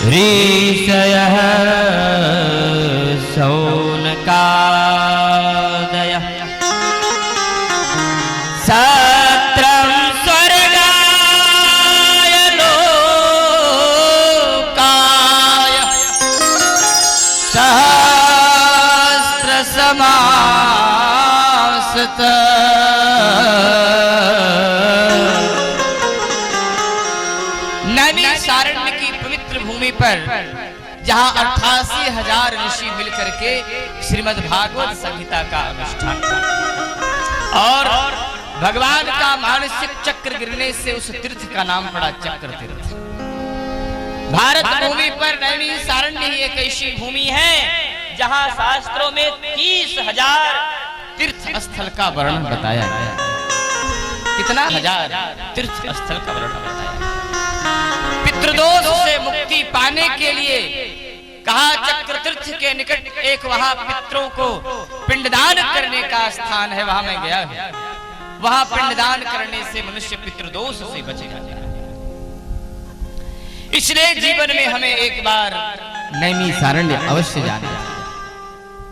ऋषयः शौनकादयः सत्रं स्वर्गाय लोकाय सहस्रसमासतः नैमिषारण्य की पवित्र भूमि पर जहां 88,000 ऋषि मिलकर के श्रीमद् भागवत संहिता का अनुष्ठान करते और भगवान का मानसिक चक्र गिरने से उस तीर्थ का नाम पड़ा चक्र तीर्थ। भारत भूमि पर नैमिषारण्य ही एक ऐसी भूमि है जहां शास्त्रों में 30,000 तीर्थ स्थल का वर्णन बताया गया। कितना हजार तीर्थ स्थल का वर्णन बताया। पितृदोष से मुक्ति पाने के लिए कहा चक्र तीर्थ के निकट एक वहां पितरों को पिंडदान करने का स्थान है, वहां मैं गया हूं। वहां पिंडदान करने से मनुष्य पितृदोष से बचेगा। इसलिए जीवन में हमें एक बार नैमिषारण्य अवश्य जाना चाहिए।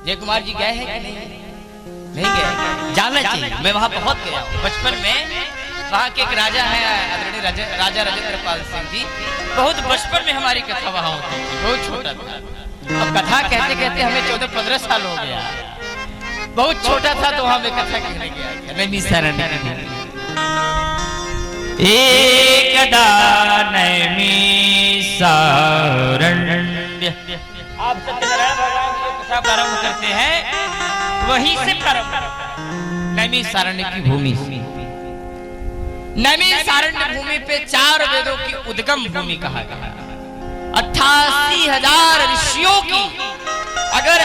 जय कुमार जी गए हैं कि नहीं गए? जाना चाहिए। मैं वहां बहुत गया बचपन में। वहां के एक राजा हैं आदरणीय राजा राजेंद्र पाल सिंह जी। बहुत बचपन में हमारी कथा वहां होती थी, बहुत छोटा था। अब कथा कहते कहते हमें 14-15 साल हो गया। बहुत छोटा था तो वहां मैं कथा कहने गया। नैमिषारण्य एकदा नैमिषारण्य। आप सत्यनारायण भगवान की कथा प्रारंभ करते हैं, वहीं से प्रारंभ करते हैं। नैमिषारण्य की भूमि से। नैमिषारण्य भूमि पे 4 वेदों की उद्गम भूमि कहा गया। 88,000 ऋषियों की अगर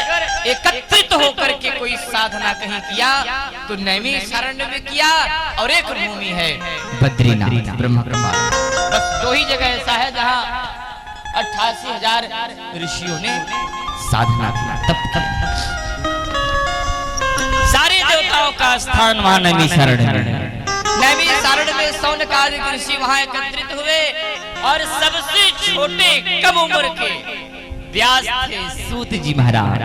एकत्रित होकर के कोई साधना कहीं किया तो नैमिषारण्य में किया। और एक भूमि है बद्रीनाथ ब्रह्मकुमार। बस 2 ही जगह ऐसा है जहां 88,000 ऋषियों ने साधना की, तप। सारे देवताओं का स्थान वहां नैमिषारण्य। नैमिषारण्य में शौनकादिक ऋषि वहां एकत्रित हुए और सबसे छोटे कम उम्र के व्यास थे सूत जी महाराज।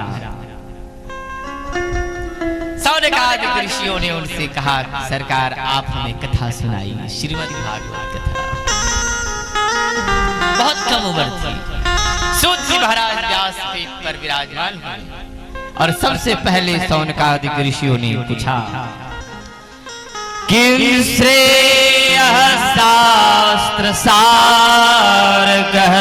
शौनकादिक ऋषियों ने उनसे कहा सरकार आप हमें कथा सुनाई, श्रीमद् भागवत कथा। बहुत कम उम्र थी। सूत जी महाराज व्यास पीठ पर विराजमान हुए और सबसे पहले शौनकादिक ऋषियों ने पूछा किं श्रेयः शास्त्र सार कह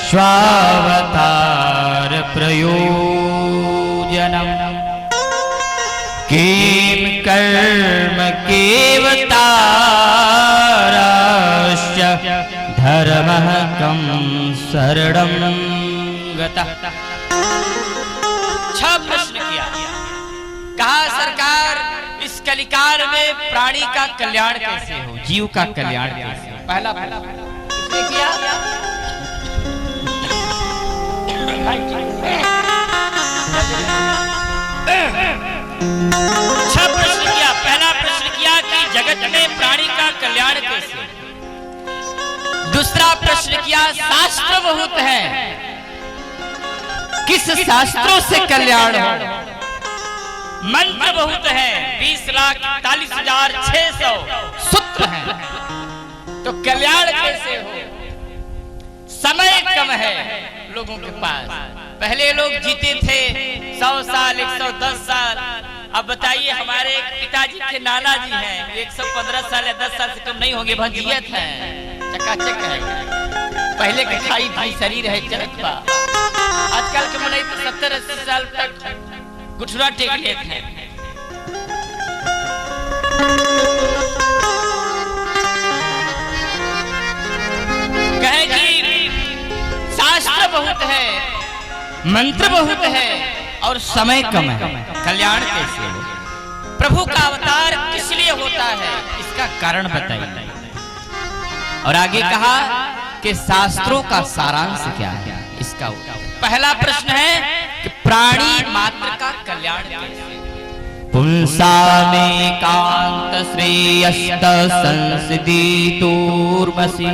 स्वावतार प्रयोजनम किं कर्म केवतारस्य धर्मः कं शरणं गतः। 6 प्रश्न किया। कहा सरकार इस कलिकाल में प्राणी का कल्याण कैसे हो, जीव का कल्याण कैसे हो। पहला किसने किया? अच्छा प्रश्न किया। पहला प्रश्न किया कि जगत में प्राणी का कल्याण कैसे। दूसरा प्रश्न किया शास्त्र बहुत है, किस शास्त्रों से कल्याण हो। मंत्र बहुत है, 20,41,600 सूत्र हैं, तो कल्याण कैसे हो। समय कम है लोगों के पास। पहले लोग जीते थे 100 साल 110 साल। अब बताइए हमारे पिताजी के नाना जी हैं 115 साल या 10 साल से कम नहीं होंगे, भजियत है, चकाचक है। पहले के खाई भाई शरीर है चरक बा। आजकल के मनई तो 70-80 साल तक गुठरा टेक लेते हैं। कहे कि शास्त्र बहुत है, मंत्र बहुत है और समय कम है, कल्याण कैसे हो। प्रभु का अवतार किस लिए होता है, इसका कारण बताइए। और आगे कहा कि शास्त्रों का सारांश क्या है, इसका पहला प्रश्न है कि प्राणी मात्र का कल्याण कैसे। पुंसामेकांत श्रेयस्त संसिदितुर्वसि,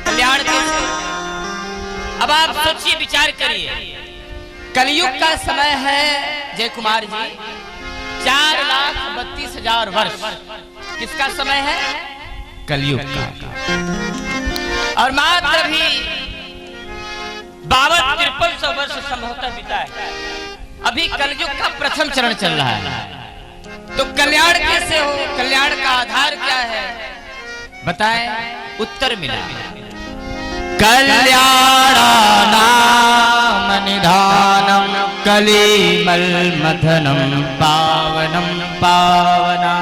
कल्याण कैसे। अब आप सोचिए, विचार करिए। कलयुग का समय है जय कुमार जी 4,32,000 वर्ष। किसका समय है? कलयुग का। और मात्र भी 52-53 वर्ष संभवतः बीता है। अभी कलयुग का प्रथम चरण चल रहा है। तो कल्याण कैसे हो, कल्याण का आधार क्या है बताएं। उत्तर मिला कल्याणानां कलिमल मथनम पावनम पावना।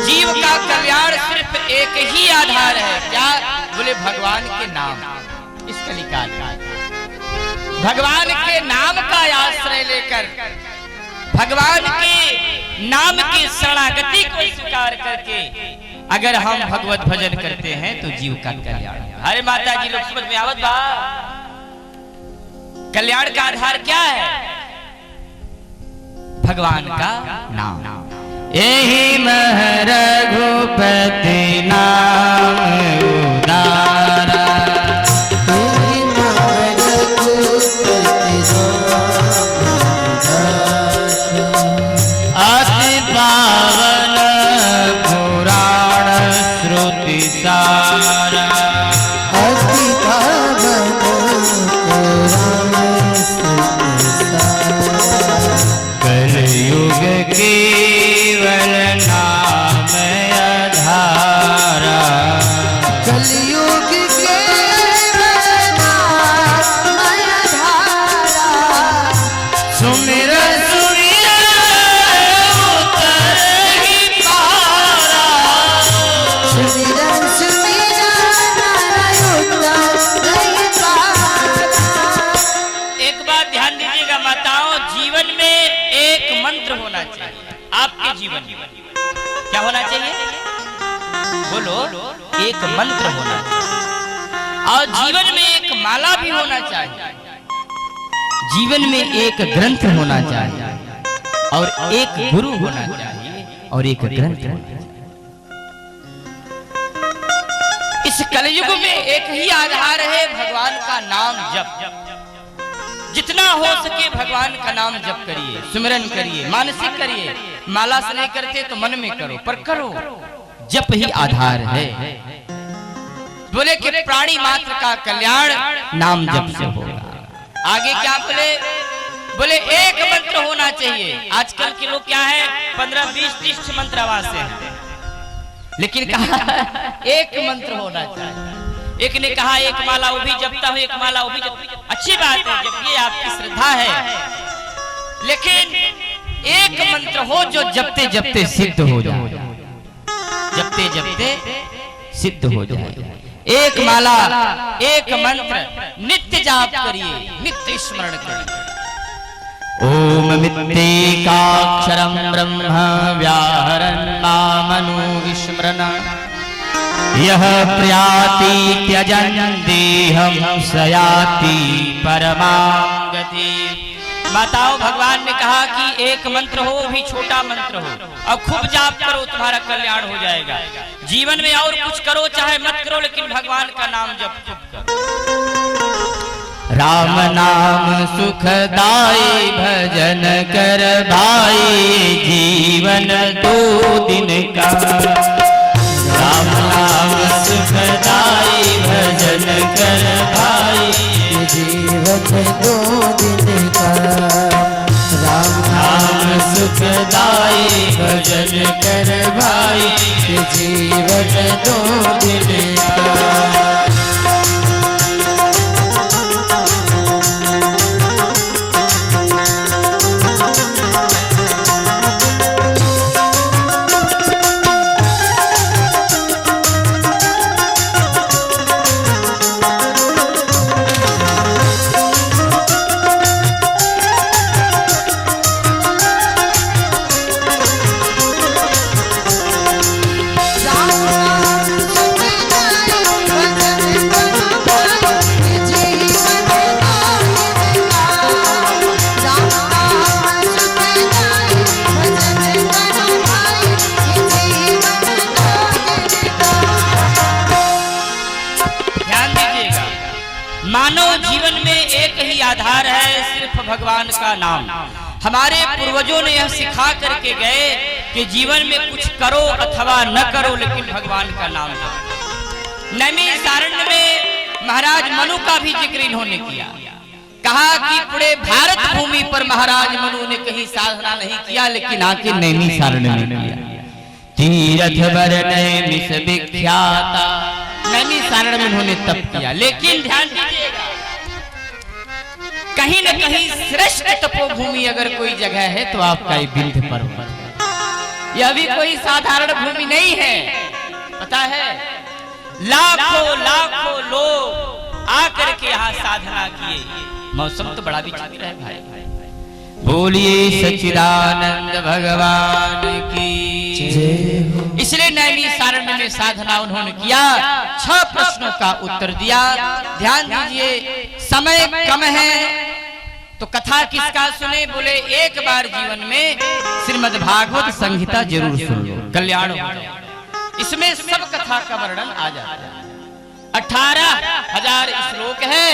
जीव का कल्याण सिर्फ एक ही आधार है, क्या? बोले भगवान के नाम। इस कलिकाल भगवान के नाम का आश्रय लेकर, भगवान के नाम की शरणागति को स्वीकार करके अगर हम भगवत भजन करते हैं तो जीव का कल्याण। अरे माता जी लोग समझ में आवत बा? कल्याण का आधार क्या है? भगवान का नाम। यही मह रघुपति नाम उदारा, अति पावन पुराण श्रुति सारा, अति पावन पुराण श्रुति सारा, कलयुग केवल नाम आधारा, कलयुग केवल नाम आधारा, सुमिर सुमिर उतर ही पारा, सुमिरन सुमिरन उतर ही पारा। एक बात ध्यान दीजिएगा माताओं, जीवन में एक मंत्र होना चाहिए। आपके जीवन में क्या होना चाहिए? बोलो, एक मंत्र होना चाहिए। और जीवन में एक माला भी होना चाहिए, जीवन में एक ग्रंथ होना चाहिए, और एक गुरु होना चाहिए, और एक ग्रंथ होना चाहिए। इस कलयुग में एक ही आधार है, भगवान का नाम जप। जितना हो सके भगवान का नाम जप करिए, सुमिरन करिए, मानसिक करिए। माला से नहीं करते तो मन में करो, पर करो। जप ही आधार है। बोले कि प्राणी मात्र का कल्याण नाम जप से होगा। आगे क्या बोले? बोले एक मंत्र होना चाहिए। आजकल के लोग क्या है, 15, 20, 30 मंत्र आवाज से हैं, लेकिन कहा एक मंत्र होना चाहिए। एक ने कहा एक माला वो भी जपता हूं, एक माला वो भी जपता। अच्छी बात है, जब ये आपकी श्रद्धा है, लेकिन एक मंत्र हो जो जपते जपते सिद्ध हो जाए, जपते जपते सिद्ध हो जाए। एक माला, एक मंत्र नित्य जाप करिए, नित्य स्मरण करिए। ओम मित्तिकाक्षरं ब्रह्म व्याहरन् मामनु विस्मरण, यह प्रयाति त्यजन् देहं सयाति परमां गति। माताओं, भगवान ने कहा कि एक मंत्र हो, भी छोटा मंत्र हो, अब खूब जाप करो, तुम्हारा कल्याण हो जाएगा। जीवन में और कुछ करो चाहे मत करो, लेकिन भगवान का नाम जप करो। राम नाम सुखदाई भजन कर भाई, जीवन 2 दिन का। राम नाम सुखदाई भजन कर भाई, जीवन 2 दिन का। राम नाम सुखदाई भजन कर भाई, जीवन 2 दिन का। आधार है सिर्फ भगवान का नाम। हमारे पूर्वजों ने यह सिखा करके गए कि जीवन में कुछ करो अथवा न करो, लेकिन भगवान का नाम लो। नैमिषारण्य में महाराज मनु का भी जिक्र इन्होंने किया। कहा कि पूरे भारत भूमि पर महाराज मनु ने कहीं साधना नहीं किया, लेकिन आके नैमिषारण्य में किया। तीर्थ वर नैमिष विख्याता, नैमिषारण्य में उन्होंने तप किया। लेकिन ध्यान दीजिएगा, कहीं न कहीं श्रेष्ठ तपोभूमि अगर कोई जगह है तो आपका ये विंध्य पर्वत। यह भी कोई साधारण भूमि नहीं है, पता है। लाखों लाखों लोग आकर के यहाँ साधना किए। मौसम तो बड़ा विचित्र है भाई। बोलिए सच्चिदानंद भगवान की जय। इसलिए नैमिषारण्य में साधना उन्होंने किया। 6 प्रश्नों का उत्तर दिया। ध्यान दीजिए, समय कम है तो कथा किसका सुने? बोले एक बार जीवन में श्रीमद् भागवत संहिता जरूर सुन लो, कल्याण हो जाए। इसमें सब कथा का वर्णन आ जाता है। 18,000 श्लोक है,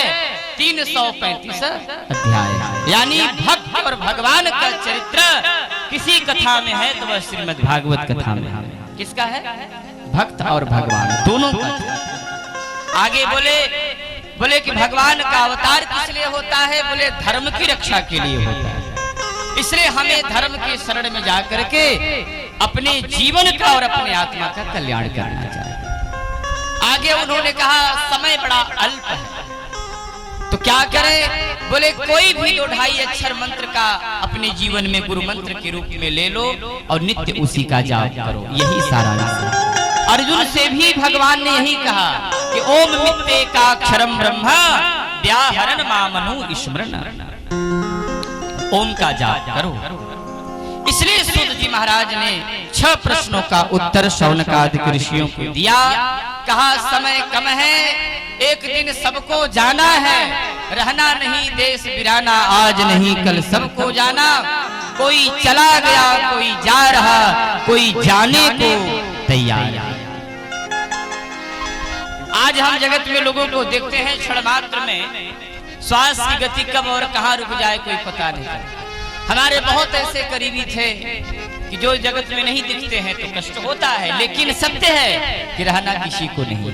335 अध्याय, यानी भक्त और भगवान का चरित्र किसी कथा में है तो वह श्रीमद् भागवत कथा में है। किसका है? भक्त और भगवान दोनों का। आगे बोले कि भगवान का अवतार किस लिए होता है? बोले धर्म की रक्षा के लिए होता है। इसलिए हमें धर्म के शरण में जाकर के अपने जीवन का और अपने आत्मा का कल्याण करना चाहिए। आगे उन्होंने कहा समय बड़ा अल्प है तो क्या करें? बोले कोई भी 2-2.5 अक्षर मंत्र का अपने जीवन में गुरु मंत्र के रूप में ले लो और नित्य उसी का जाप करो। यही सारा है। अर्जुन से भी भगवान ने यही कहा कि ओम मित्तेकाक्षरम ब्रह्म व्याहरण मामनु स्मरण। ओम का जाप करो। इसलिए सूत जी महाराज ने 6 प्रश्नों का उत्तर शौनकादिक ऋषियों को दिया। कहा समय कम है, एक दिन सबको जाना है, रहना नहीं देश बिराना, आज नहीं कल सबको जाना। कोई चला गया, कोई जा रहा, कोई जाने को तैयार है। आज हम जगत में लोगों को देखते हैं क्षण मात्र में श्वास की गति कब और कहां रुक जाए कोई पता नहीं। हमारे बहुत ऐसे करीबी थे कि जो जगत में नहीं दिखते हैं तो कष्ट होता है, लेकिन सत्य है कि रहना किसी को नहीं,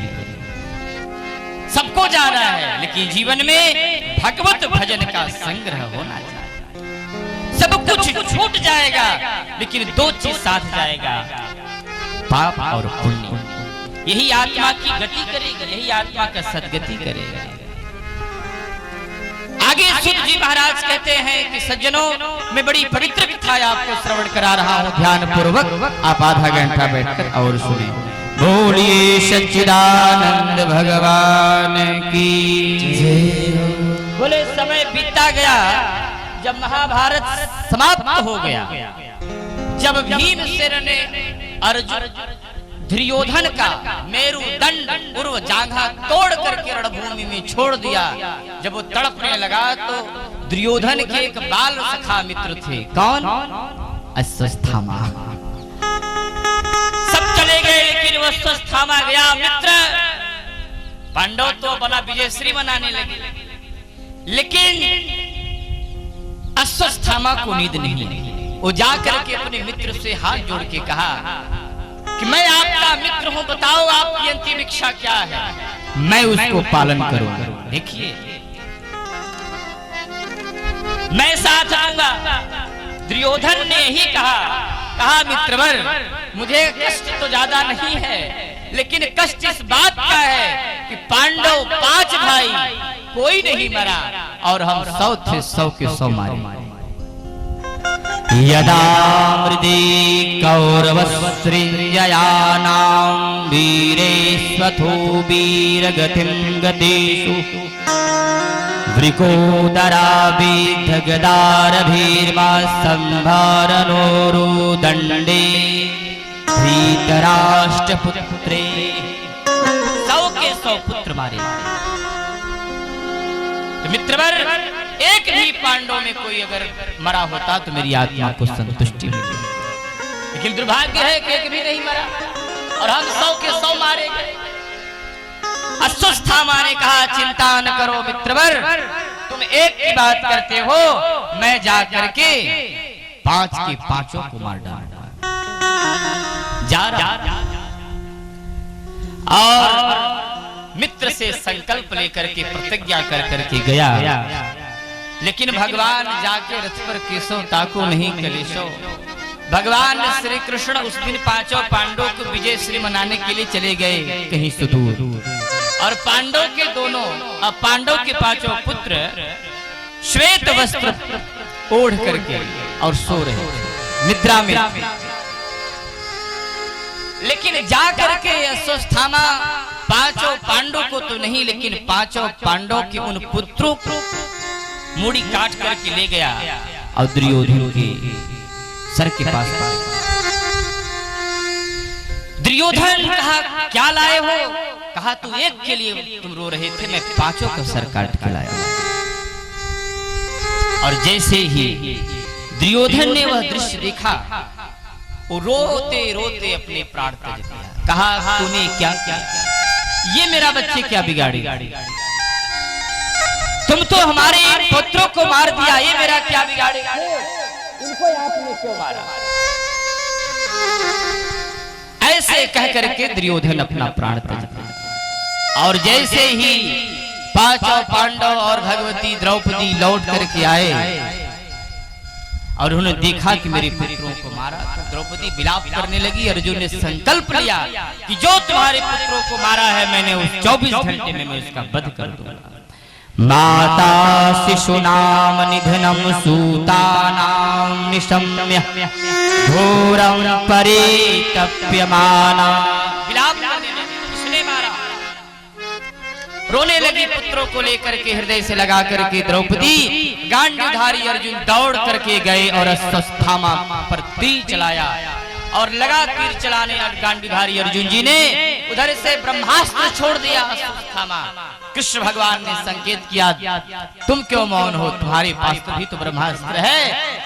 सबको जाना है। लेकिन जीवन में भगवत भजन का संग्रह होना चाहिए। सब कुछ छूट जाएगा लेकिन 2 चीज साथ जाएगा, पाप और पुण्य। यही आत्मा की गति करेगा, यही आत्मा का सदगति करेगा। आगे सूत जी महाराज कहते हैं कि सज्जनों, मैं बड़ी पवित्र कथा आपको श्रवण करा रहा हूँ, ध्यान पूर्वक आप आधा घंटा बैठकर और सुनिए। बोलिए सच्चिदानंद भगवान की जय। बोले समय बीता गया, जब महाभारत समाप्त हो गया, जब भीमसेन ने अर्जुन दुर्योधन का मेरुदंड उर्व जांघा तोड़ करके रणभूमि में छोड़ दिया, जब वो तड़पने लगा तो दुर्योधन के एक बाल सखा मित्र थे। कौन? अश्वत्थामा। सब चले गए लेकिन वो अश्वत्थामा गया मित्र। पांडव तो बना विजयश्री मनाने लगे, लेकिन अश्वत्थामा को नींद नहीं आई। वो जाकर के अपने मित्र से हाथ जोड़ के कहा कि मैं आपका मित्र हूं, बताओ आपकी अंतिम इच्छा क्या है, मैं उसको पालन करूंगा। देखिए, मैं साथ आऊंगा। दुर्योधन ने ही कहा मित्रवर, मुझे कष्ट तो ज्यादा नहीं है, लेकिन कष्ट इस बात का है कि पांडव 5 भाई, कोई नहीं मरा और हम 100 थे, 100 के 100 मारे। यदा मृदे कौरवसृञ्जयानां वीरेष्वथो वीरगतिं गतेषु वृकोदराभिधगदारभीर्मा संभारनोरुदण्डे धृतराष्ट्रपुत्रे। 100 के 100 पुत्र मारे। तो मित्रवर, एक भी पांडव में कोई अगर मरा होता तो मेरी आत्मा को संतुष्टि मिली, लेकिन दुर्भाग्य है कि एक भी नहीं मरा और हम 100 के 100 मारे गए। अश्वत्थामा ने कहा चिंता न करो मित्रवर, तुम एक की बात करते हो, मैं जा करके 5 के 5 को मार डालूंगा। जा रहा और मित्र से संकल्प लेकर के प्रतिज्ञा कर करके गया, लेकिन भगवान जाके रथ पर केशव ताको नहीं कलेशो। भगवान श्री कृष्ण उस दिन 5 पांडवों को विजय श्री मनाने के लिए चले गए कहीं सुदूर, और पांडव के 5 पुत्र श्वेत वस्त्र ओढ़ करके और सो रहे निद्रा में। लेकिन जा करके अश्वत्थामा पांचों पांडवों को तो नहीं, लेकिन पांचों पांडवों के उन पुत्रों को मूड़ी काट करके ले गया और दुर्योधन के सर के पास। दुर्योधन कहा क्या लाए हो? कहा तू एक के लिए तुम रो रहे थे, मैं पांचों का सर काट के लाया। और जैसे ही दुर्योधन ने वह दृश्य देखा, वो रोते रोते अपने प्राण त्याग दिया। कहा तूने क्या किया? ये मेरा बच्चे क्या बिगाड़ी? तुम तो हमारे पुत्रों को मार दिया, ये मेरा क्या बिगाड़ेगा? इनको आपने क्यों मारा? ऐसे कह करके दुर्योधन अपना प्राण त्याग दिया। और जैसे ही पांचों पांडव और भगवती द्रौपदी लौट करके आए और उन्होंने देखा कि मेरे पुत्रों को मारा, तो द्रौपदी विलाप करने लगी। अर्जुन ने संकल्प लिया कि जो तुम्हारे पुत्रों को मारा है, मैंने उस 24 घंटे में मैं उसका वध कर दूंगा। माता शिशुनाम निधनम सूतानाम निशम्य घोरम परितप्यमाना। विलाप करने लगी, किसने मारा? रोने लगी पुत्रों को लेकर के, हृदय से लगा करके। द्रौपदी गांडीवधारी अर्जुन दौड़ करके गए और अश्वत्थामा पर तीर चलाया और लगा तीर चलाने गांडीवधारी अर्जुन जी ने उधर से ब्रह्मास्त्र छोड़ दिया अश्वत्थामा। कृष्ण भगवान ने संकेत किया तुम क्यों मौन हो, तुम्हारे पास तो भी तो ब्रह्मास्त्र है।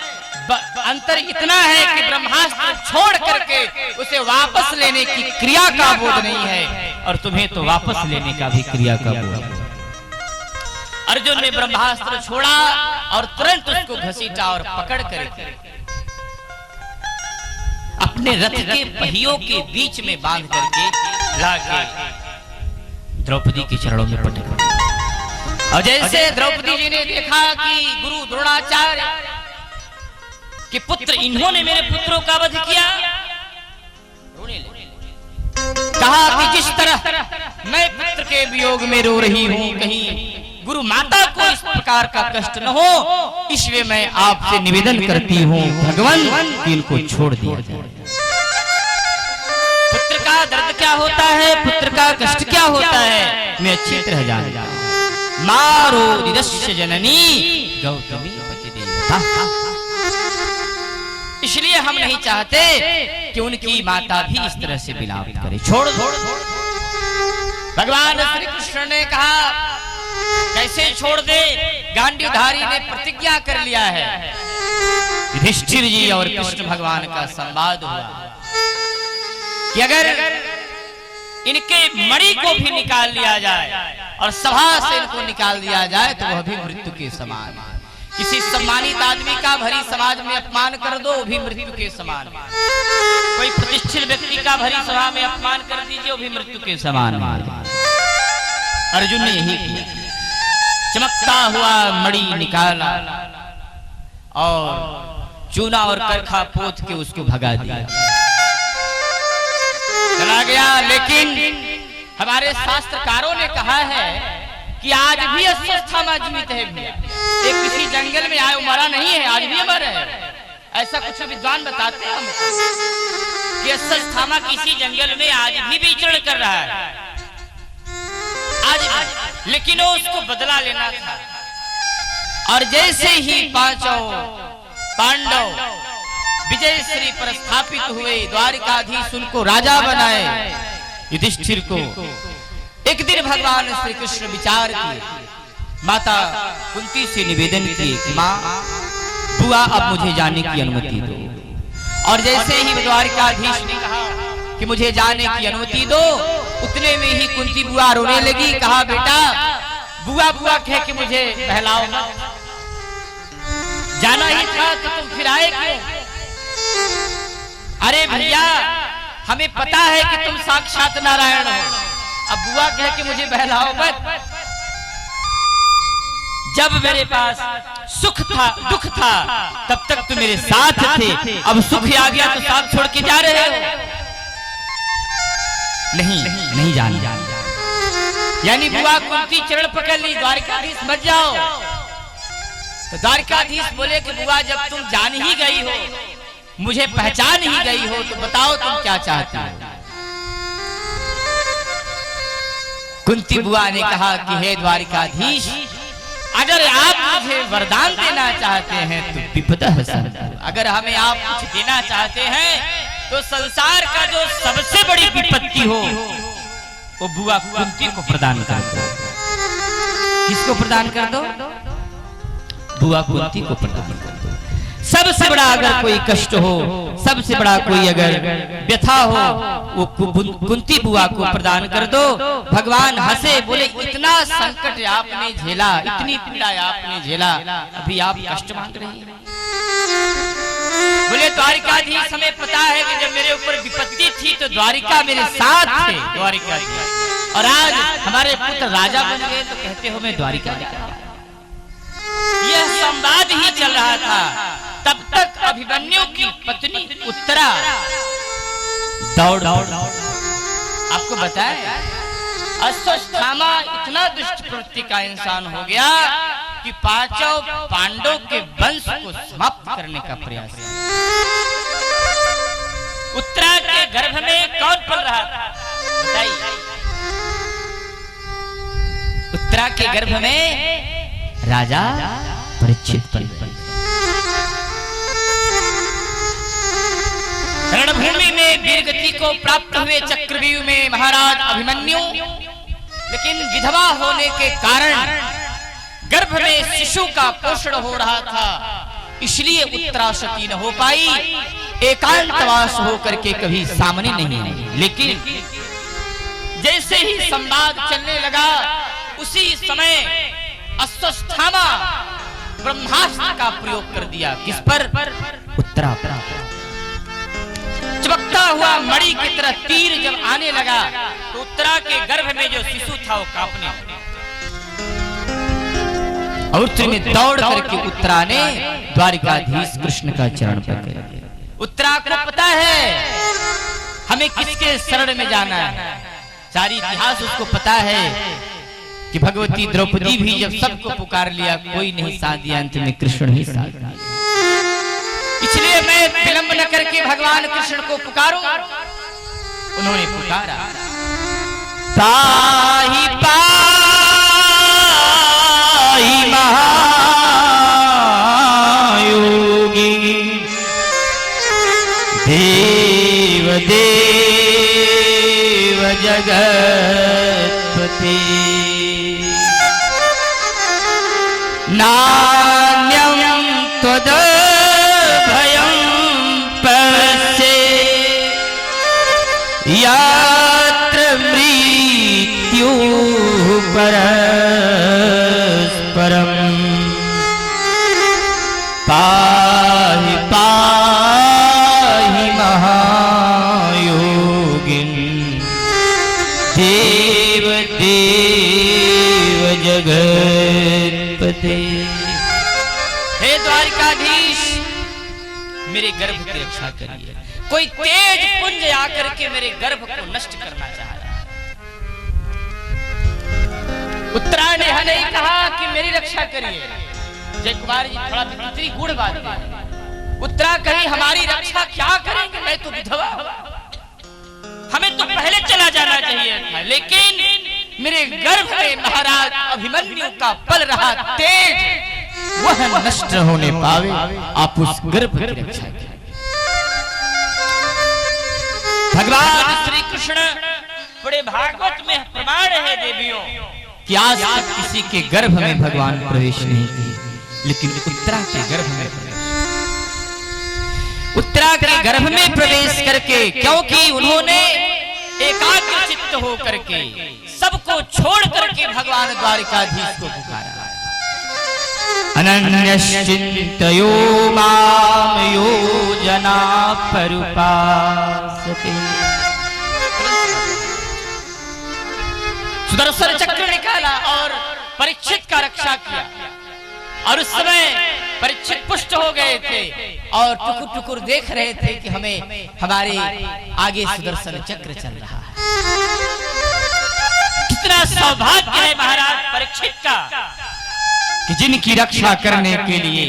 अंतर इतना है कि ब्रह्मास्त्र छोड़ करके उसे वापस लेने की क्रिया का बोध नहीं है, और तुम्हें तो वापस लेने का भी क्रिया का बोध है। अर्जुन ने ब्रह्मास्त्र छोड़ा और तुरंत उसको घसीटा और पकड़ करके अपने रथ के पहियों के बीच में बांध करके लाके द्रौपदी के चरणों में पटक। और जैसे द्रौपदी जी ने देखा कि गुरु द्रोणाचार्य कि पुत्र इन्होंने मेरे पुत्रों का वध किया, रोने लगी। कहा कि जिस तरह मैं पुत्र के वियोग में रो रही हूं, कहीं गुरु माता को इस प्रकार का कष्ट न हो, इसलिए मैं आपसे निवेदन करती हूं भगवान कि इनको छोड़ दिया जाए। पुत्र का दर्द क्या होता है, पुत्र का कष्ट क्या होता है, मैं अच्छी तरह जानता हूं। मारो दिदस्य जननी गौतमी पतिदेवता। इसलिए हम नहीं चाहते कि उनकी माता भी इस तरह से विलाप करे। छोड़ दो। भगवान श्री कृष्ण ने कहा कैसे छोड़ दे? गांडीवधारी ने प्रतिज्ञा कर लिया है। युधिष्ठिर जी और कृष्ण भगवान का संवाद हुआ कि अगर इनके मणि को भी निकाल लिया जाए और सभा से इनको निकाल दिया जाए तो वह भी मृत्यु के समान है। किसी सम्मानित आदमी का भरी समाज में अपमान कर दो, वो भी मृत्यु के समान है। कोई प्रतिष्ठित व्यक्ति का भरी सभा में अपमान कर दीजिए, वो भी मृत्यु के समान है। अर्जुन ने यही किया, चमकता हुआ मणि निकाला और चूना और करखा पोत के उसको भगा दिया, चला गया। लेकिन हमारे शास्त्रकारों ने कहा है कि आज भी अश्वत्थामा जीवित है। एक किसी जंगल में आया, मरा नहीं है, आज भी अमर है। ऐसा कुछ विद्वान बताते हैं कि अश्वत्थामा किसी जंगल में आज भी विचरण कर रहा है, आज। लेकिन वो उसको बदला लेना था। और जैसे ही पांचों पांडव विजय श्री पर स्थापित हुए, द्वारिकाधीश उनको राजा बनाए, युधिष्ठिर को एक दिन भगवान श्री कृष्ण विचार किए, माता कुंती से निवेदन किए कि माँ बुआ अब मुझे जाने की अनुमति दो। और जैसे ही द्वारिकाधीश ने कहा कि मुझे जाने की अनुमति दो, उतने में ही कुंती बुआ रोने लगी। कहा बेटा बुआ बुआ कह के मुझे बहलाओ मत, जाना ही था तो तुम फिर आए क्यों? अरे भैया हमें पता है कि तुम साक्षात नारायण हो, अब बुआ कह के मुझे बहलाओ मत। जब मेरे पास सुख था दुख था तब तक तुम मेरे साथ थे, अब सुख आ गया तो साथ छोड़ के जा रहे हो। नहीं जान। यानी बुआ कुंती चरण पकड़ ली, द्वारिकाधीश मत जाओ। तो द्वारिकाधीश बोले कि बुआ जब तुम जान ही गई हो, मुझे पहचान ही गई हो, तो बताओ तुम क्या चाहती हो। कुंती बुआ ने कहा कि हे द्वारिकाधीश, अगर आप मुझे वरदान देना चाहते हैं तो विपदः संतु, अगर हमें आप कुछ देना चाहते हैं तो संसार का जो सबसे बड़ी विपत्ति हो वो बुआ कुंती को प्रदान कर दो। किसको प्रदान कर दो? बुआ कुंती को प्रदान कर दो। सबसे बड़ा अगर कोई कष्ट हो, सबसे बड़ा कोई अगर व्यथा हो, वो कुंती बुआ को प्रदान कर दो। भगवान हंसे, बोले इतना संकट आपने झेला, इतनी पीड़ा आपने झेला, अभी आप कष्ट मांग रही हैं। बोले द्वारिकाधीश, हमें पता है कि जब मेरे ऊपर विपत्ति थी तो द्वारिका मेरे साथ थे, द्वारिकाधीश, और आज हमारे पुत्र राजा बन गए तो कहते हो मैं द्वारिका। यह संवाद ही चल रहा था, तब तक अभिमन्यु की पत्नी उत्तरा दौड़ आपको बताया, अश्वत्थामा इतना दुष्ट प्रवृत्ति का इंसान हो गया कि पांचों पांडवों के वंश को समाप्त करने का प्रयास किया। उत्तरा के गर्भ में कौन पल रहा था बताइए? उत्तरा के गर्भ में राजा परीक्षित पल। रणभूमि में वीरगति को प्राप्त हुए चक्रव्यूह में महाराज अभिमन्यु, लेकिन विधवा होने के कारण गर्भ में शिशु का पोषण हो रहा था, इसलिए उत्तरा सती न हो पाई, एकांतवास होकर के कभी सामने नहीं आई। लेकिन जैसे ही संवाद चलने लगा उसी समय अश्वत्थामा ब्रह्मास्त्र का प्रयोग कर दिया। किस पर? उत्तरा पर। चमकता हुआ मणि की तरह तीर जब आने लगा तो उत्तरा के गर्भ में जो शिशु था वो कांपने लगा। और में दौड़ करके उत्तरा ने द्वारिकाधीश कृष्ण का चरण पकड़। उत्तरा को पता है हमें किसके शरण में जाना है, सारी इतिहास उसको पता है कि भगवती द्रौपदी भी जब सबको पुकार लिया कोई नहीं साथ दिया, अंत में कृष्ण ही साथ दिया। इसलिए मैं विलंब न करके भगवान कृष्ण को पुकारूं। उन्होंने पुकारा, पाहि पाहि महायोगी देव देव जगत्पति नान्यं त्वद यात्र मृत्यु परस्परम पाहि पाहि महायोगिन देव देव जगत्पते। हे द्वारिकाधीश, मेरे गर्भ की रक्षा करिए। कोई तेज पुंज आकर के मेरे गर्भ को नष्ट करना चाह रहा है। उत्तरा ने नहीं कहा कि मेरी रक्षा करिए। जय कुमार जी थोड़ा कितनी गूढ़ बात है। उत्तरा कही हमारी रक्षा क्या करेंगे, मैं तो विधवा, हमें तो पहले चला जाना चाहिए था, लेकिन मेरे गर्भ में महाराज अभिमन्यु का पल रहा तेज, वह नष्ट होने पावे, आप उस गर्भ की रक्षा करें। भगवान श्री कृष्ण बड़े भागवत में प्रमाण है देवियों कि आज तक किसी के गर्भ में भगवान प्रवेश नहीं किए, लेकिन उत्तरा के गर्भ में उत्तरा के गर्भ में प्रवेश करके, क्योंकि उन्होंने एकाग्र चित्त हो करके सबको छोड़ करके भगवान द्वारिकाधीश को पुकारा। अनन्यश्चिन्तयो माम यो जना परुपासते। सुदर्शन चक्र निकाला और परीक्षित का रक्षा किया, और उस समय परीक्षित पुष्ट हो गए थे और टुकुर टुकुर देख रहे थे कि हमें हमारे आगे सुदर्शन चक्र चल रहा है। कितना सौभाग्य है महाराज परीक्षित का कि जिनकी रक्षा करने के लिए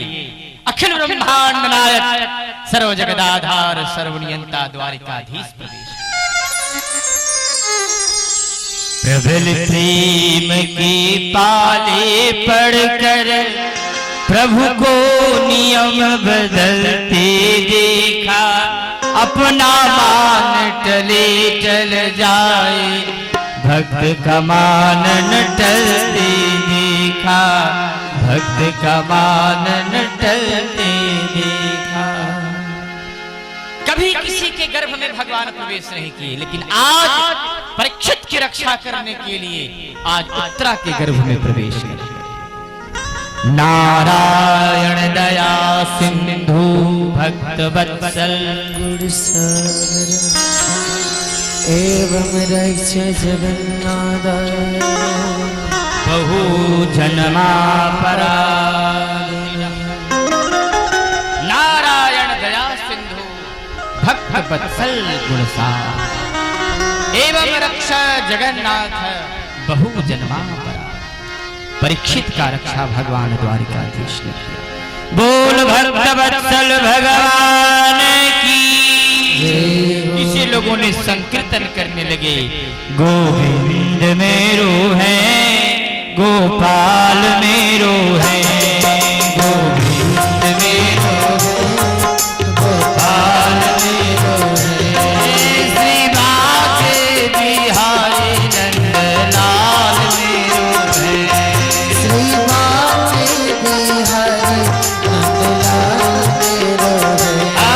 अखिल ब्रह्मांड नायक सर्व जगदाधार सर्वनियंता द्वारिकाधीश प्रवेश। प्रबल प्रेम की पाले पढ़कर प्रभु को नियम बदलते देखा, अपना मान टले चल जाए भक्त का मान न टलते देखा, भक्त का मान न टलते देखा। कभी किसी के गर्भ में भगवान प्रवेश नहीं किए, लेकिन आज परीक्षित की रक्षा करने के लिए आज उत्तरा के गर्भ में प्रवेश किया। नारायण दया सिंधु भक्त वत्सल गुरुसागर एवं रक्ष जगन्नाथ बहु जन्मा नारायण दया सिंधु भक्त वत्सल गुणसागर एवं रक्ष जगन्नाथ बहु जन्मा परीक्षित का रक्षा भगवान द्वारिकाधीश ने किया। बोल भक्त वत्सल भगवान की। इसे लोगों ने संकीर्तन करने लगे, गोविंद मेरो है गोपाल मेरो है, गोविंद मेरो है गोपाल मेरो है, श्री बाके बिहारी नंदलाल मेरो है, श्री बाके बिहारी नंदलाल मेरो है,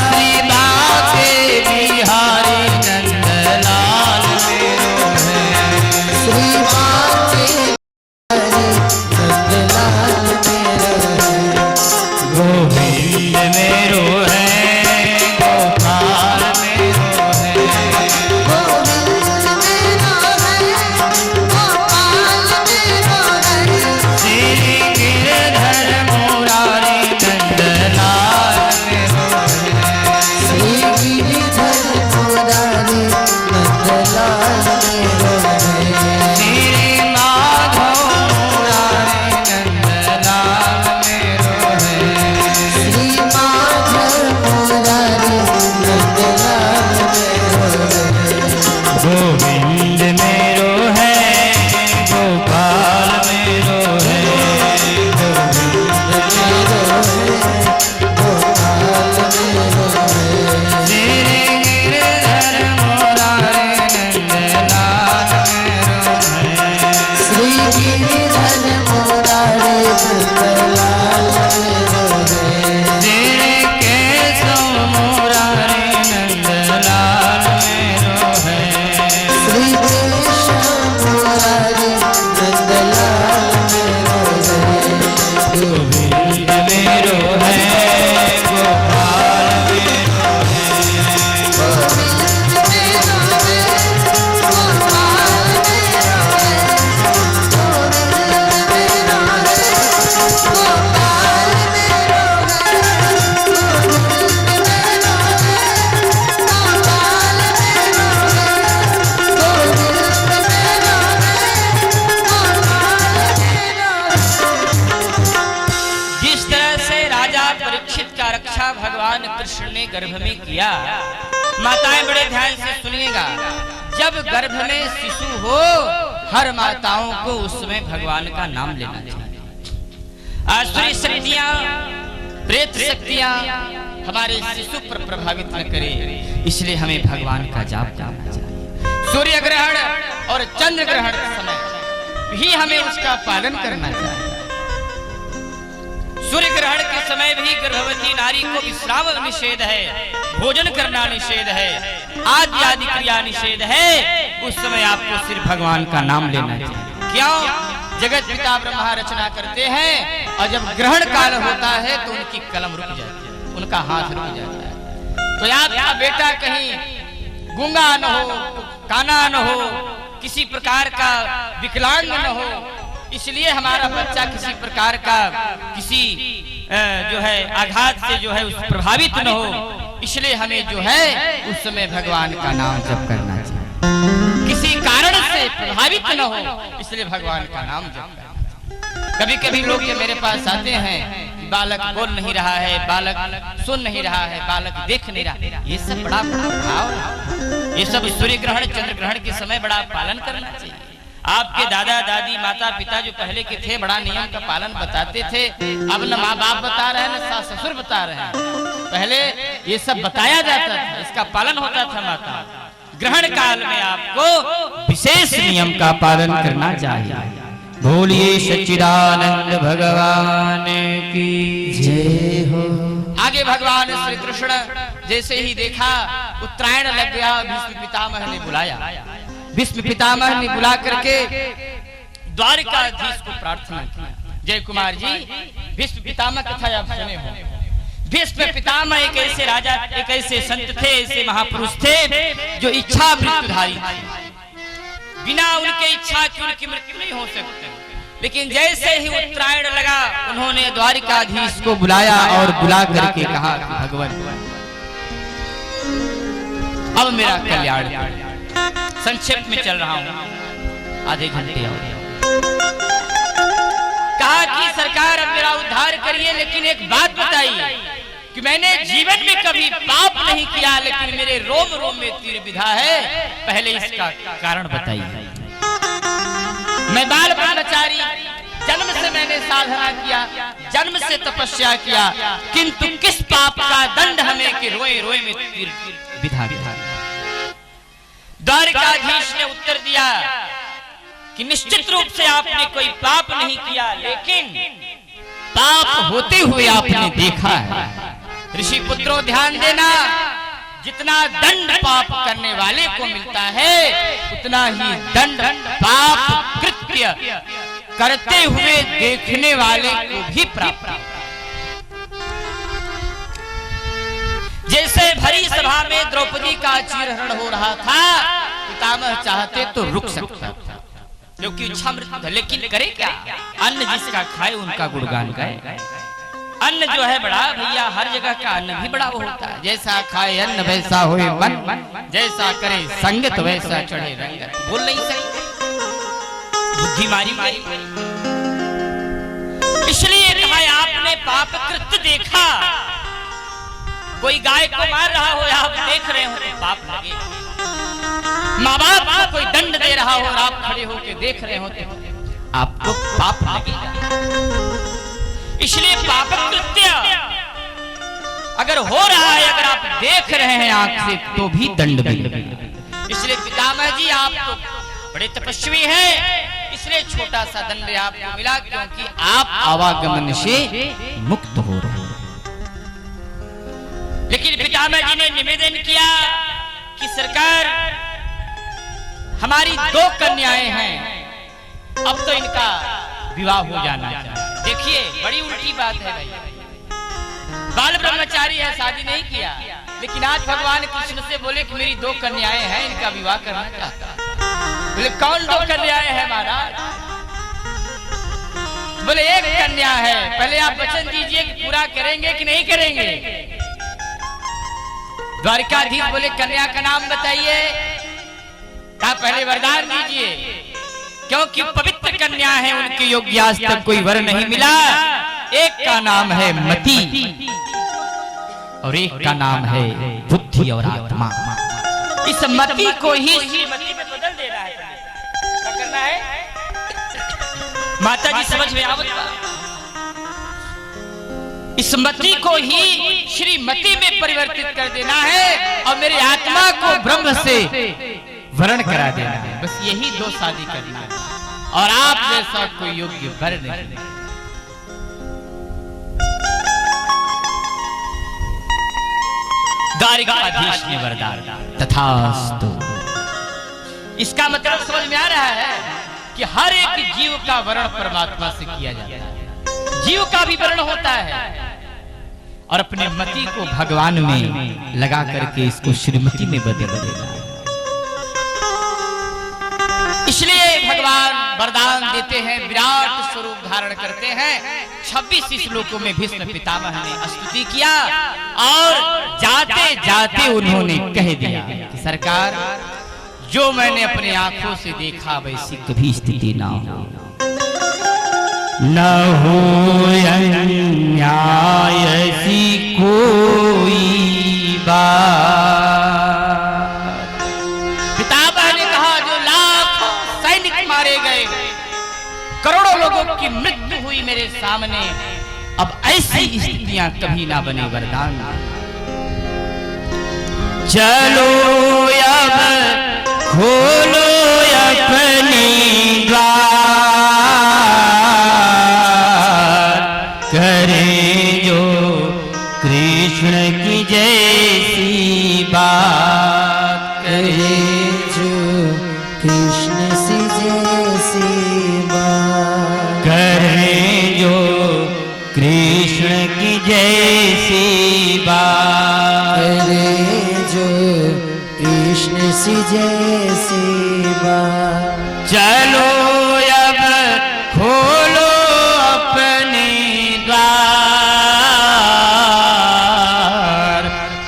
श्री बाके बिहारी नंदलाल मेरो है, श्री बाके नंदलाल मेरो है, गोविंद मेरो है गोपाल मेरो है, गोविंद मेरो है गोपाल मेरो है, श्री गिरधर मुरारी नंदलाल मेरो है, श्री गिरधर मुरारी नंदलाल मेरो है, श्री माधव मुरारी नंदलाल मेरो है, श्री माधव मुरारी नंदलाल मेरो है, गोविंद मेरो है गोपाल मेरो है, गोविंद मेरो है गोपाल मेरो है, श्री गिरधर मुरारी नंदलाल मेरो है, श्री गिरधर मुरारी नंदलाल मेरो है, श्री केशव मुरारी नंदलाल मेरो है, श्री केशव मुरारी नंदलाल मेरो है, गोविंद मेरो है गोपाल मेरो है, गोविंद मेरो है गोपाल मेरो है, गोविंद मेरो है गोपाल मेरो है, गोविंद मेरो है गोपाल मेरो है, गोविंद मेरो है गोपाल मेरो है। जिस तरह से राजा परीक्षित का रक्षा भगवान कृष्ण ने गर्भ में किया, माताएं बड़े ध्यान से सुनिएगा। जब गर्भ में शिशु हो, हर माताओं को उस समय भगवान का नाम लेना चाहिए। आसुरी शक्तियां, प्रेत शक्तियां हमारे शिशु पर प्रभावित न करे, इसलिए हमें भगवान का जाप करना चाहिए। सूर्य ग्रहण और चंद्र ग्रहण के समय भी हमें उसका पालन करना चाहिए। सूर्य ग्रहण के समय भी गर्भवती नारी को विश्राम निषेध है, भोजन करना निषेध है, आदि आदि क्रिया निषेध है। उस समय आपको सिर्फ भगवान का नाम लेना चाहिए। क्यों? जगत पिता ब्रह्मा रचना करते हैं और जब ग्रहण काल होता है तो उनकी कलम रुक जाती है, उनका हाथ रुक जाता है। तो आपका बेटा कहीं गूंगा न हो, काना न हो, किसी प्रकार का विकलांग न हो, इसलिए हमारा बच्चा किसी प्रकार का किसी जो है आघात से जो है उस प्रभावित न हो, इसलिए हमें जो है उस समय भगवान का नाम जप करना चाहिए। किसी कारण से प्रभावित न हो, इसलिए भगवान का नाम जप करना चाहिए। कभी कभी लोग जब मेरे पास आते हैं, बालक बोल नहीं रहा है, बालक सुन नहीं रहा है, बालक देख नहीं रहा, ये सब बड़ा भाव है। ये सब सूर्य ग्रहण चंद्र ग्रहण के समय बड़ा पालन करना चाहिए। आपके दादा दादी माता पिता जो पहले के थे बड़ा नियम का पालन बताते थे। अब न माँ बाप बता रहे हैं न सास ससुर बता रहे हैं। पहले ये सब बताया जाता था, इसका पालन होता था। माता ग्रहण काल में आपको विशेष नियम का पालन करना चाहिए। बोलिए सच्चिदानंद भगवान की जय हो। आगे भगवान श्री कृष्ण जैसे ही देखा उत्तरायण लग गया, भीष्म पितामह ने बुलाया। भीष्म पितामह ने बुला करके द्वारिकाधीश को प्रार्थना की। जय कुमार जी, भीष्म पितामह कथा आप सुने हो। भीष्म पितामह एक ऐसे राजा, एक ऐसे संत थे, ऐसे महापुरुष थे जो इच्छा मृत्युधारी थे। बिना उनके इच्छा की उनकी मृत्यु नहीं हो सकती। लेकिन जैसे ही उत्तरायण लगा, उन्होंने द्वारिकाधीश को बुलाया और बुला करके कहा कि भगवान अब मेरा कल्याण। संक्षेप में चल रहा हूं, आधे घंटे और। कहा कि सरकार अब मेरा उद्धार करिए, लेकिन एक बात बताइए कि मैंने जीवन में कभी पाप नहीं किया, लेकिन मेरे रोम रोम में तीर विधा है। पहले इसका कारण बताइए। मैं बाल ब्रह्मचारी, जन्म से मैंने साधना किया, जन्म से तपस्या किया, किंतु किस पाप का दंड हमें कि रोए रोए में तीर विधा गया। द्वारिकाधीश ने उत्तर दिया कि निश्चित रूप से आपने कोई पाप नहीं किया, लेकिन पाप होते हुए आपने देखा है। ऋषि पुत्रों ध्यान देना, जितना दंड पाप करने वाले को मिलता है, उतना ही दंड पाप कृत्य करते हुए देखने वाले को भी प्राप्त। जैसे भरी सभा में द्रौपदी का चीरहरण हो रहा था, पितामह चाहते तो रुक सकता था, क्योंकि इच्छा मृत्यु, लेकिन करे क्या? अन्न जिसका खाए उनका गुणगान गाए। अन्न जो है बड़ा भैया, हर जगह का अन्न भी बड़ा वो होता है। जैसा खाए अन्न वैसा होए मन, जैसा करे संगत वैसा चढ़े रंगत। बोल नहीं सकते, बुद्धि मारी मारी। इसलिए कहा आपने पाप कृत्य देखा। कोई गाय को मार रहा हो, आप देख रहे हो तो पाप लगे। माँ बाप को कोई दंड दे रहा हो और आप खड़े होकर देख रहे हो तो आपको पाप लगेगा। इसलिए पाप कृत्य अगर हो रहा है, अगर आप देख रहे हैं आंख से, तो भी दंड मिलेगा। इसलिए पितामह जी आप तो बड़े तपस्वी हैं, इसलिए छोटा सा दंड आपको मिला, क्योंकि आप आवागमन से मुक्त हो रहे हैं। लेकिन पितामह जी ने निवेदन किया कि सरकार हमारी 2 कन्याएं हैं, अब तो इनका विवाह हो जाना चाहिए। देखिए बड़ी उल्टी बात है भाई, बाल ब्रह्मचारी है, शादी नहीं किया, लेकिन आज भगवान कृष्ण से बोले कि मेरी 2 कन्याएं हैं, इनका विवाह करना चाहता। बोले कौन 2 कन्याएं हैं महाराज? बोले 1 कन्या है। पहले आप वचन दीजिए कि पूरा करेंगे कि नहीं करेंगे। द्वारिकाधीश बोले कन्या का नाम बताइए। कहा पहले वरदान दीजिए, क्योंकि पवित्र कन्या है, उनके योग्य आज तक कोई वर नहीं मिला। एक का नाम है मति और एक का नाम है बुद्धि और आत्मा। इस मति को ही श्रीमती में बदल देना है। क्या करना है माता जी, समझ में आवत? इस मति को ही श्रीमती में परिवर्तित कर देना है और मेरी आत्मा को ब्रह्म से वर्ण करा देना है। बस यही 2 शादी करना है, और आप जैसा कोई योग्य वर नहीं। द्वारिकाधीश ने वरदान तथास्तु। इसका मतलब समझ में आ रहा है कि हर एक जीव का वर्ण परमात्मा से किया जाता है। जीव का भी वर्ण होता है, और अपने मति को भगवान में लगा करके इसको श्रीमती में बदल देना। इसलिए भगवान वरदान देते हैं, विराट स्वरूप धारण करते हैं। 26 श्लोकों में भीष्म पितामह ने स्तुति किया, और जाते जाते उन्होंने कह दिया कि सरकार जो मैंने अपनी आंखों से देखा वैसी कभी स्थिति ना हो। न हो अन्याय सी कोई बात। पितामह ने कहा जो लाखों सैनिक मारे गए, करोड़ों लोगों की मृत्यु हुई मेरे सामने, अब ऐसी स्थितियां कभी ना बने वरदान। चलो अब खोलो अपने द्वार, करें जो कृष्ण की जैसी बात, करें जो कृष्ण सी जैसी बात, करें जो कृष्ण की जैसी बात, करें जो कृष्ण सी जैसी बात। चलो अब खोलो अपने द्वार,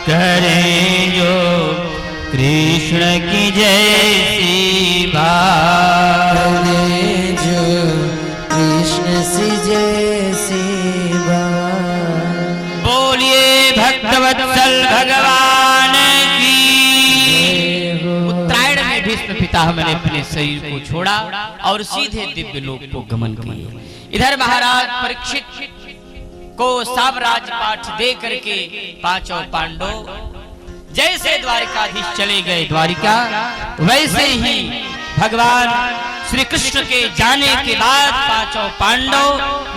करें जो कृष्ण की जैसी बात, करें जो कृष्ण सी जैसी बात। बोलिए भक्तवत्सल भगवान की। उत्तरायण में भीष्म पितामह ने अपने शरीर को छोड़ा और सीधे दिव्य लोक को गमन किए। इधर महाराज परीक्षित को साम्राज्य पाठ दे करके पांचों पांडव जैसे द्वारिकाधीश चले गए द्वारिका, वैसे ही भगवान श्री कृष्ण के जाने के बाद पांचों पांडव,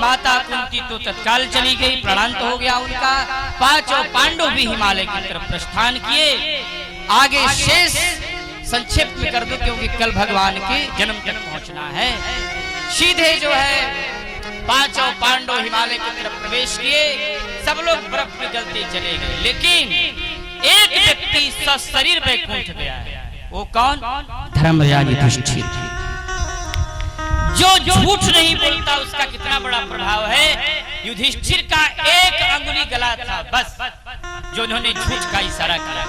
माता कुंती तो तत्काल चली गई, प्रणांत हो गया उनका। पांचों पांडव भी हिमालय की तरफ प्रस्थान किए। आगे शेष संक्षेप में कर दो क्योंकि कल भगवान के जन्म तक पहुंचना है। सीधे जो है पांचों पांडव हिमालय की तरफ प्रवेश किए। सब लोग बर्फ में गलते चले गए, लेकिन एक व्यक्ति सशरीर वैकुंठ गया है। वो कौन? धर्मराज युधिष्ठिर। जो झूठ नहीं बोलता उसका कितना बड़ा प्रभाव है। युधिष्ठिर का एक अंगुली गला था बस, जो उन्होंने झूठ का इशारा किया।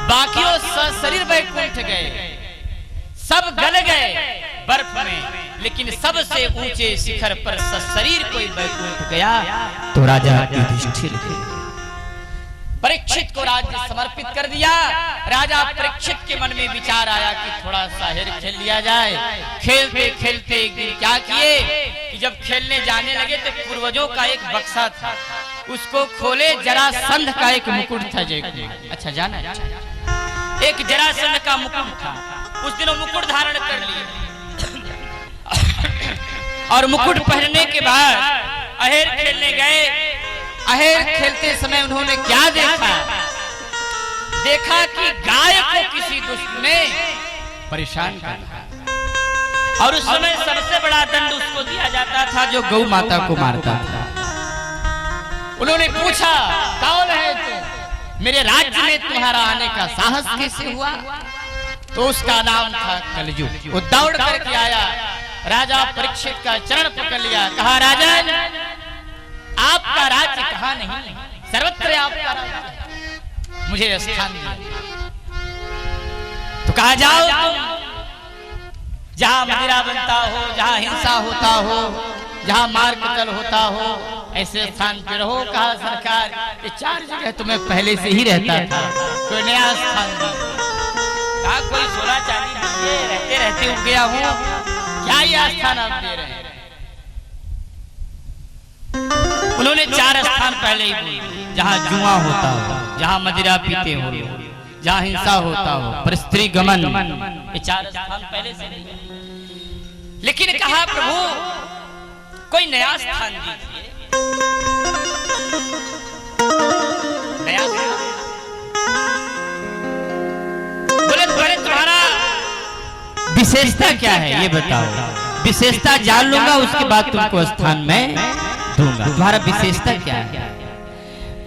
बाकी वो सशरीर वैकुंठ गए, सब गल गए बर्फ में, लेकिन सबसे ऊंचे शिखर पर सशरीर कोई वैकुंठ गया तो राजा युधिष्ठिर। परीक्षित को राज्य समर्पित कर दिया। राजा परीक्षित के मन में विचार आया कि थोड़ा सा हेर खेल लिया जाए। खेलते खेलते एक दिन क्या किए कि जब खेलने जाने लगे तो पूर्वजों का एक बक्सा था, उसको खोले। जरासंध का एक मुकुट था। अच्छा जाना, एक जरासंध का मुकुट था। उस दिन वो मुकुट धारण कर लिया और मुकुट पहनने के बाद अहेर खेलने गए। अहेर खेलते समय उन्होंने क्या देखा? देखा कि गाय को किसी दुष्ट ने परेशान कर दिया, और उस समय सबसे बड़ा दंड उसको दिया जाता था जो गौ माता को मारता था। उन्होंने पूछा, कौन है तू? मेरे राज्य में तुम्हारा आने का साहस कैसे हुआ? तो उसका नाम था कलयुग। वो दौड़ करके आया, राजा परीक्षित का चरण पकड़ लिया, कहा राजन आपका राज्य कहाँ नहीं, सर्वत्र आपका राज्य, मुझे स्थान दिया। तो कहा जाओ तुम, जहां मदिरा बनता हो, जहां हिंसा होता हो, जहां मार कतल होता हो, ऐसे स्थान पे रहो। कहा सरकार ये 4 जगह तो मैं पहले से ही रहता था, कोई नया स्थान दो। कहा कोई सोना चांदी दीजिए, रहते रहते उग गया हूँ, क्या ये स्थान आप दे रहे हैं? उन्होंने 4 स्थान पहले ही बोले, जहां जुआ होता हो, जहां मदिरा पीते हो, जहां हिंसा होता हो, पर स्त्री गमन, ये 4 स्थान पहले से नहीं। लेकिन कहा प्रभु कोई नया स्थान दीजिए। नया बोले तुम्हारा विशेषता क्या है ये बताओ। विशेषता जान लूंगा, उसके बाद तुमको स्थान में दूंगा। तुम्हारा विशेषता क्या है?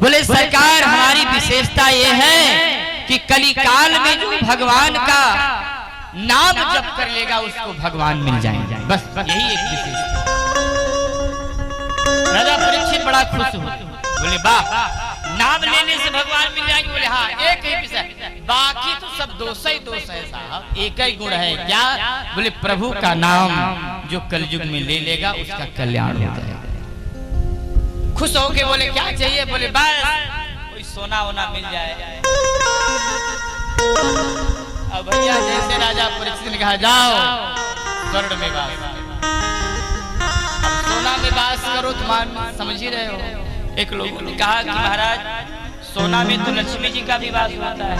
बोले सरकार हमारी विशेषता ये है कि कलिकाल में जो भगवान का नाम जप कर लेगा उसको भगवान मिल जाएंगे, बस यही एक विशेषता। राजा परीक्षित बड़ा खुश हुए, बोले वाह नाम लेने से भगवान मिल जाएंगे? बोले हाँ, एक ही विषय, बाकी तो सब दोष ही दोष है साहब, एक ही गुण है। क्या? बोले प्रभु का नाम जो कलयुग में ले लेगा उसका कल्याण हो जाएगा। खुश होके बोले क्या चाहिए? बोले बस कोई सोना वोना मिल जाए। अब भैया जैसे राजा परीक्षित ने कहा जाओ स्वर्ण में वास, अब सोना में वास करो, तुम समझ ही रहे हो। एक लोग ने कहा कि महाराज सोना में तो लक्ष्मी जी का भी वास होता है,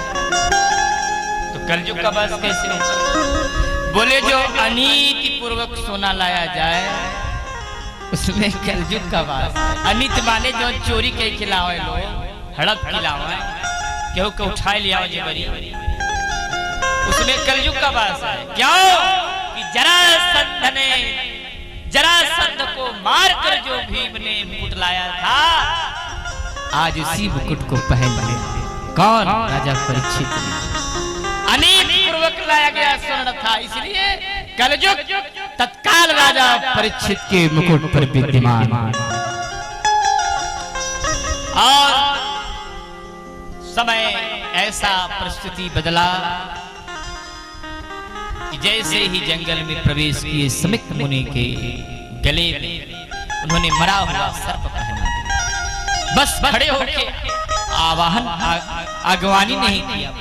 तो कलयुग का वास कैसे होगा? बोले जो अनीति पूर्वक सोना लाया जाए उसमें कलयुग का वास। अनित माने जो चोरी के खिलावे लोग, हड़प खिलावे, केहू को उठाए लिया जेवरी, उसमें कलयुग का वास है। क्यों? कि जरासंध को मारकर जो भीम ने मुकुट लाया था, आज उसी मुकुट को पहन लिया। कौन? राजा परीक्षित। अनित पूर्वक लाया गया स्वर्ण था, इसलिए कलयुग तत्काल राजा परीक्षित के मुकुट पर विद्यमान। और समय ऐसा परिस्थिति बदला कि जैसे ही जंगल में प्रवेश किए समिक मुनि के गले में उन्होंने मरा हुआ सर्प पहना, बस खड़े होकर आवाहन आगवानी नहीं किया।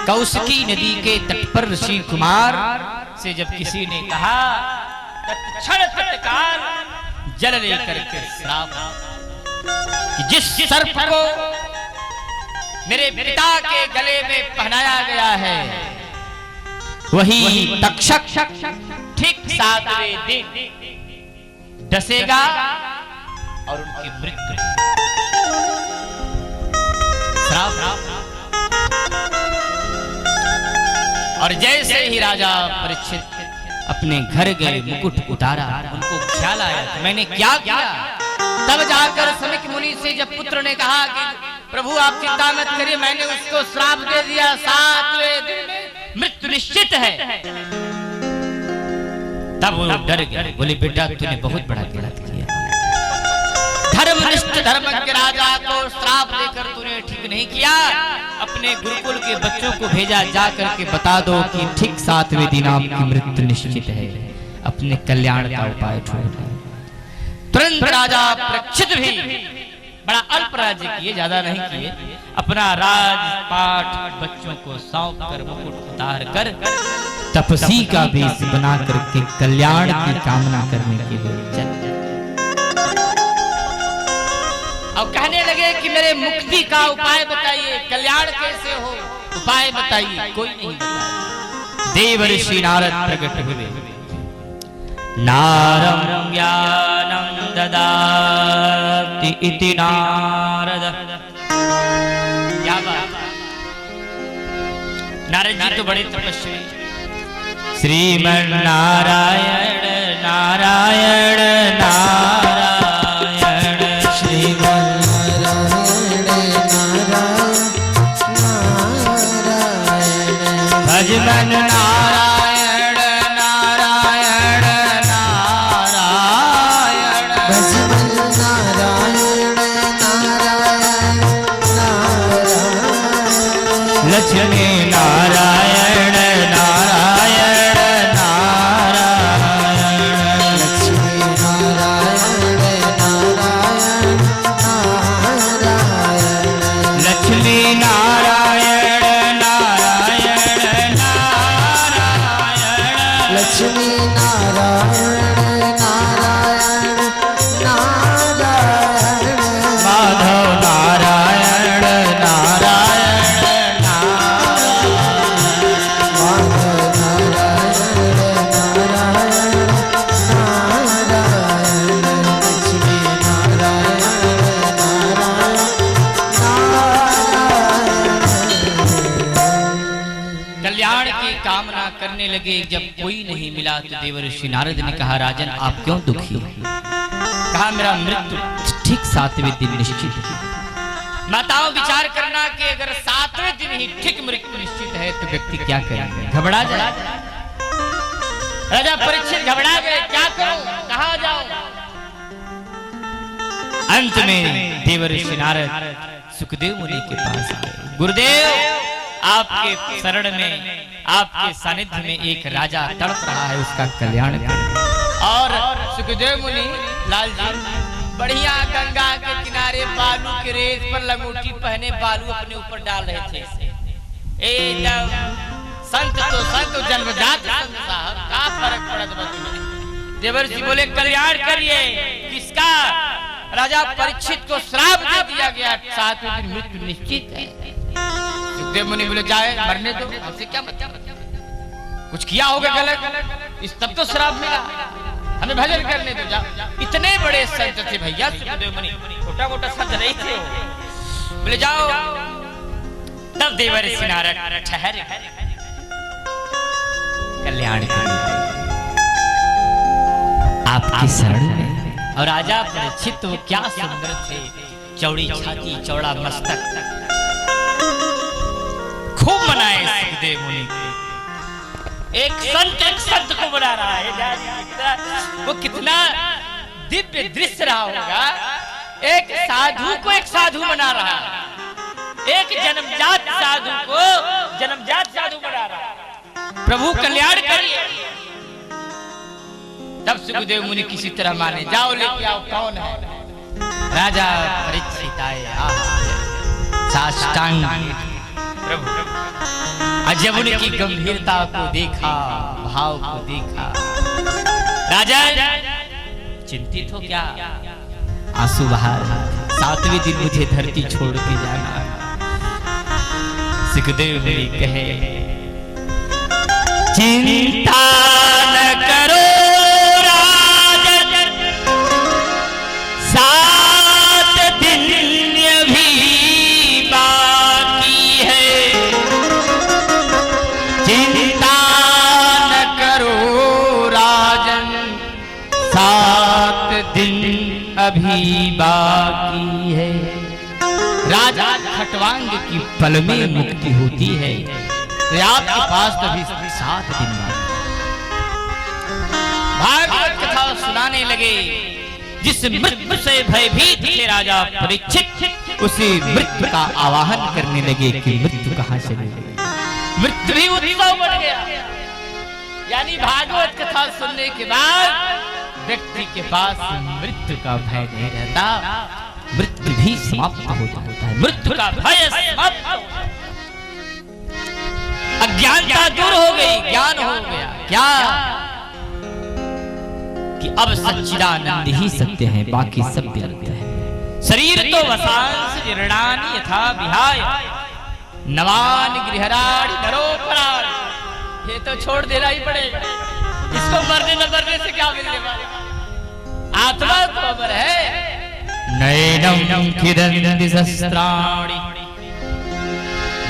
कौशिकी नदी के तट पर ऋषि कुमार से जब किसी ने कहा तत्क्षण तत्काल जल लेकर के श्राप कि जिस सर्प को मेरे पिता के गले में पहनाया गया है वही तक्षक ठीक 7वें दिन डसेगा और उनकी मृत्यु। श्राप। और जैसे ही राजा परीक्षित अपने घर गए, मुकुट उतारा, उनको ख्याल आया कि मैंने क्या किया। तब जाकर समिक मुनि से जब पुत्र ने कहा कि प्रभु आप चिंता मत करिए, मैंने उसको श्राप दे दिया, 7वें दिन में मृत्यु निश्चित है। तब वो डर गए, बोले बेटा तूने बहुत बड़ा गलत किया, धर्मनिष्ठ धर्मज्ञ राजा को श्राप देकर तूने ठीक नहीं किया। अपने गुरुकुल के बच्चों को भेजा, जा करके बता दो कि ठीक 7वें दिन आपकी मृत्यु निश्चित है, अपने कल्याण का उपाय ढूंढो। तुरंत राजा परीक्षित भी बड़ा अल्प राज्य किए, ज्यादा नहीं किए, अपना राजपाट बच्चों को सौंप कर मुकुट उतार कर तपसी का वेश बना करके कल्याण की कामना करने के लिए चल। और कहने लगे कि मेरे मुक्ति का उपाय बताइए, कल्याण कैसे हो, उपाय बताइए। कोई नहीं बताया। देवर्षि नारद प्रकट हुए। नारं ज्ञानं ददाति इति नारद। क्या बात, नारद जी तो बड़े तपस्वी। श्रीमन्नारायण नारायण नारायण श्रीमन्नारायण नारायण भजमन नारायण नारायण नारायण भजमन नारायण नारायण नारायण लक्ष्मी नारायण करने लगे। जब कोई नहीं मिला तो देवर्षि नारद ने कहा राजन आप क्यों दुखी हो? कहा मेरा मृत्यु ठीक 7वें दिन निश्चित है। माताओं विचार करना कि अगर 7वें दिन ही ठीक मृत्यु निश्चित है तो व्यक्ति क्या करेगा? घबरा जाए। राजा परीक्षित घबरा गए, क्या करूं, कहां जाऊं? अंत में देवर्षि नारद सुखदेव मुनि के पास आए। गुरुदेव, आपके शरण में, आपके सानिध्य में एक राजा तड़प रहा है, उसका कल्याण करें। और सुखदेव मुनि लाल जी बढ़िया गंगा के किनारे बालू के रेत पर लंगोटी पहने बालू अपने ऊपर डाल रहे थे। एकदम संत तो संत, जन्मजात संत साहब, क्या फर्क पड़त बा तुम्हें? देवर्षि बोले कल्याण करिए। किसका? राजा परीक्षित को श्राप दे दिया गया, 7वें दिन मृत्यु निश्चित है। सुखदेव मुनि बोले जाए मरने दो, हमसे क्या मतलब, कुछ किया होगा गलत, इस तब तो श्राप मिला, हमें भजन करने दो, जाओ। इतने बड़े संत थे भैया सुखदेव मुनि, छोटा मोटा संत नहीं थे। बोले जाओ। तब देवर्षि नारद ठहरे, कल्याण करिए आपकी शरण में। और राजा परीक्षित तो क्या सुंदर थे, चौड़ी छाती, चौड़ा मस्तक, खूब मनाए सुखदेव मुनि। एक संत को बना रहा है, वो कितना दिव्य दृश्य रहा होगा। एक साधु को एक साधु बना रहा है, एक जन्मजात साधु को जन्मजात साधु बना रहा है। प्रभु कल्याण करिए। तब सुखदेव मुनि किसी तरह माने, जाओ लेके आओ, कौन है? राजा परीक्षित आए, साष्टांग प्रभु। जब उनकी गंभीरता को देखा, भाव को देखा, राजा चिंतित हो क्या? आंसू बहा रहा, 7वें दिन मुझे धरती छोड़ के जाना। सुखदेव मुनि कहे चिंता न करो राजन, 7 दिन अभी बाकी है। चिंता न करो राजन, 7 दिन अभी बाकी है। राजा खटवांग की पल में मुक्ति होती है, आपके पास तो अभी 7 दिन बाकी। भागवत कथा सुनाने लगे। जिस मृत्यु से भयभीत थे राजा परीक्षित, उसी मृत्यु का आवाहन करने लगे कि मृत्यु कहां से मिलेगी। मृत्यु भी उत्सव बन गया। यानी भागवत कथा सुनने के बाद व्यक्ति के पास मृत्यु का भय नहीं रहता, मृत्यु भी समाप्त हो जाता है। मृत्यु का भय समाप्त, अज्ञानता दूर हो गई, ज्ञान हो गया। क्या कि अब सच्चिदानंद ही सत्य है, बाकी सब व्यर्थ है। शरीर तो वसांस जीर्णानि यथा विहाय, नवान गृहराणि नरोपराण। ये तो छोड़ देना ही पड़ेगा, इसको मरने न मरने से क्या मिलने वाला। आत्मा तो अमर है। नैनम खिदन्ति शस्त्राणि,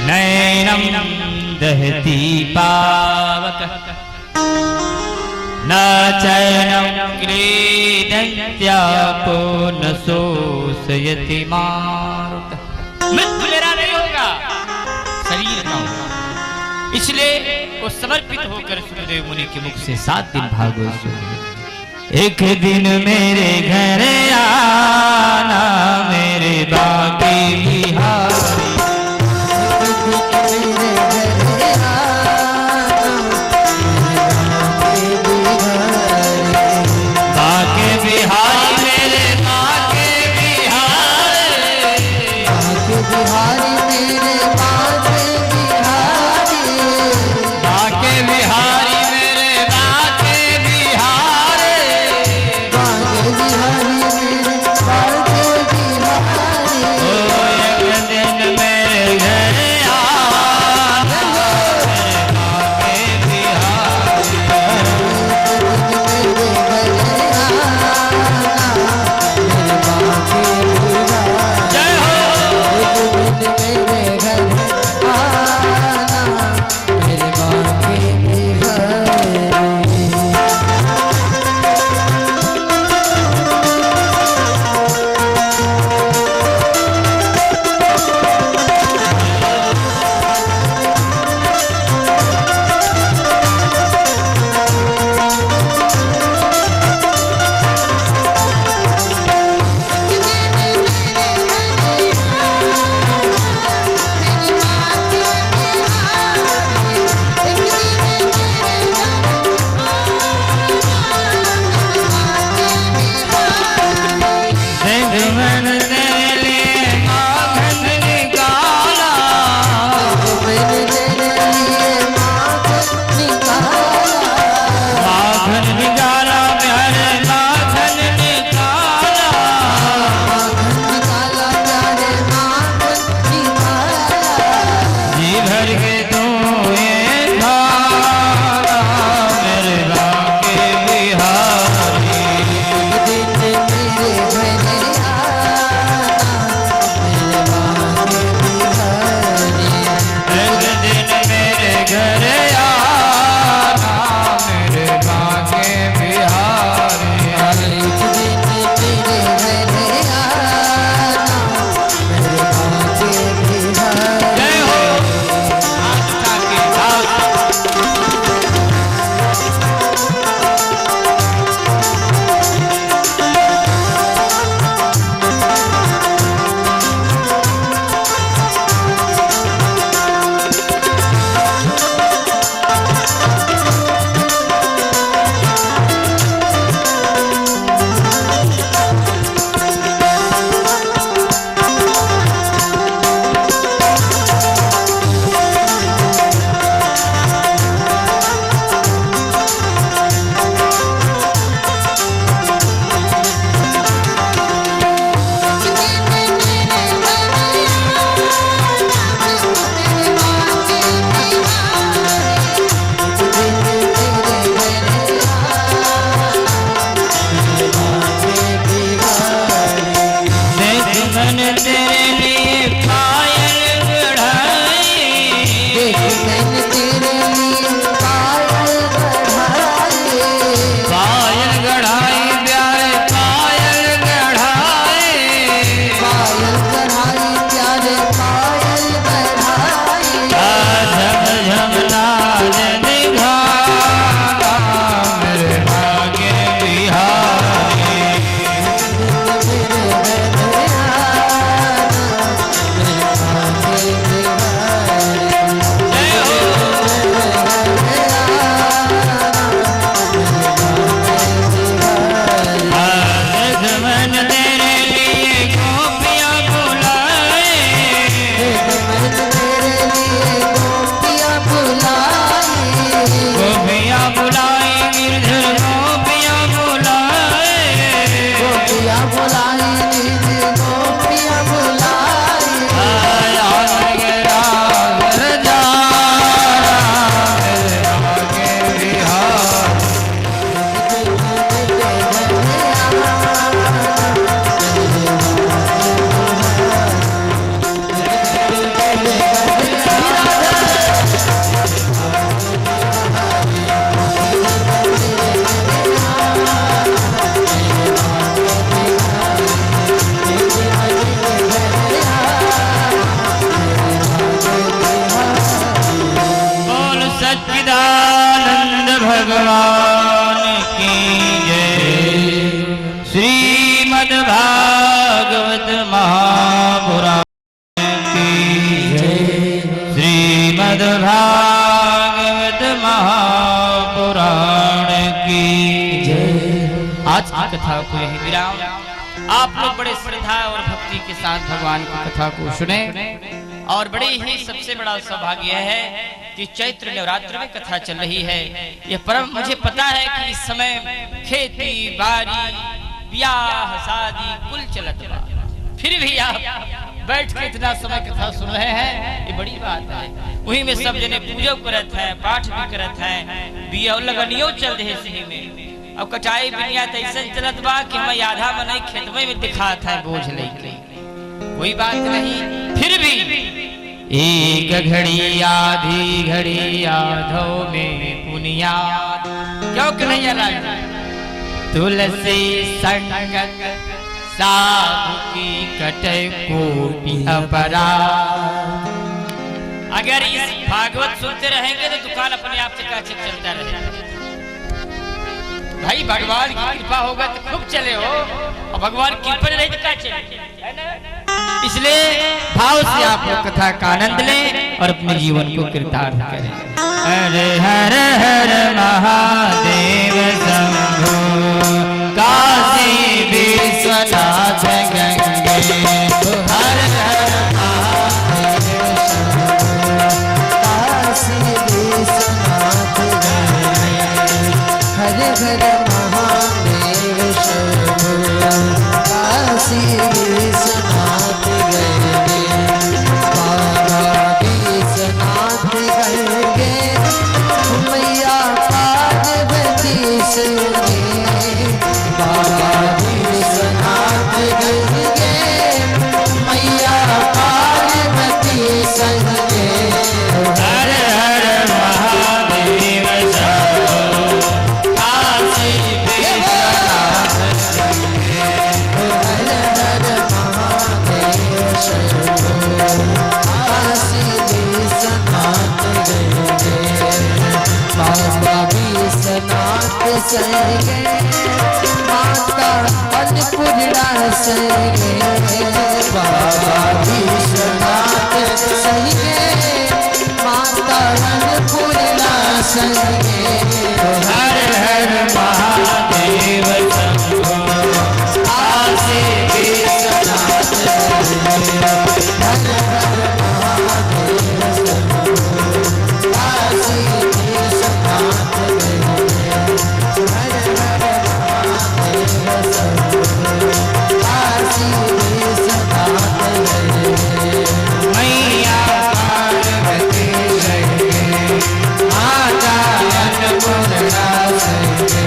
नैनम दहति पावक, न चैनम क्रीडन्त्यापो न शोषयति मारुत। मृत्यु मेरा नहीं होगा, शरीर का होगा। इसलिए वो समर्पित होकर सुखदेव मुनि के मुख से 7 दिन भागवत सुने। एक दिन मेरे घर आना मेरे बाकी बिहारी, बाके बिहारी मेरे बाके बिहारी, बाके बिहारी मेरे बाके बिहारी, बाके बिहारी मन तेरे लिए गोपियां बुलाए, एक मन तेरे लिए गोपियां बुलाए, गोपियां बुलाए गिरधर गोपियां बुलाए, गोपियां बुलाए गिरधर गोपियां बुलाए, आया मेरा राजा आगे बिहार। बोल सच्चिदानंद भगवान की जय। श्रीमद् भागवत महापुराण की जय। श्रीमद् भागवत महापुराण की जय। आज की कथा को यही विराम। आप लोग बड़े श्रद्धा और भक्ति के साथ भगवान की कथा को सुने और बड़े ही सबसे बड़ा सौभाग्य है कि चैत्र नवरात्र में कथा चल रही है। यह परम मुझे पता है कि इस समय खेती बाड़ी ब्याह शादी कुल चलत बा, फिर भी आप बैठ के इतना समय कथा सुन रहे हैं, ये बड़ी बात है। वही में सब जने पूजा करत है, पाठ भी करत है, बिया लगनियो चल रहे सही में। अब कटाई बिनिया ऐसा चलत बा कि मैं आधा मनाई खेतवे में दिखात है बोझ लेके, कोई बात नहीं। फिर भी एक घड़ी आधी घड़ी आधो में पुनिया क्यों कन्हैया लाल। तुलसी संगत साधु की कटे कोटि अपराध। अगर इस भागवत सुनते रहेंगे तो दुकान अपने आप से काचे चलता रहेगा। भाई भगवान की कृपा होगा तो खूब चले हो, और भगवान की कृपा नहीं तो क्या चले, है ना? इसलिए भाव से आप लोग कथा का आनंद लें और अपने जीवन को कृतार्थ करें। हर हर हर महादेव शंभो काशी विश्वनाथ गंगे। हर हर महादेव शंभो काशी विश्वनाथ गंगे। हर हर महादेव शंभो काशी विश्वनाथ गंगे। बाबा विश्वनाथ गंगे मैया पार्वती संगे। बाबा विश्वनाथ गंगे मैया पार्वती संगे। हर हर महादेव शंभो काशी विश्वनाथ गंगे। हर हर महादेव शंभो काशी विश्वनाथ गंगे। बाबा विश्वनाथ संगे माता अन्नपूर्णा संगे। बाबा विश्वनाथ संगे माता अन्नपूर्णा संगे। हर हर महादेव शंभो काशी विश्वनाथ गंगे। हर हर महादेव शंभो काशी विश्वनाथ गंगे। हर हर महादेव शंभो काशी विश्वनाथ गंगे। मैया पार्वती संगे माता अन्नपूर्णा संगे।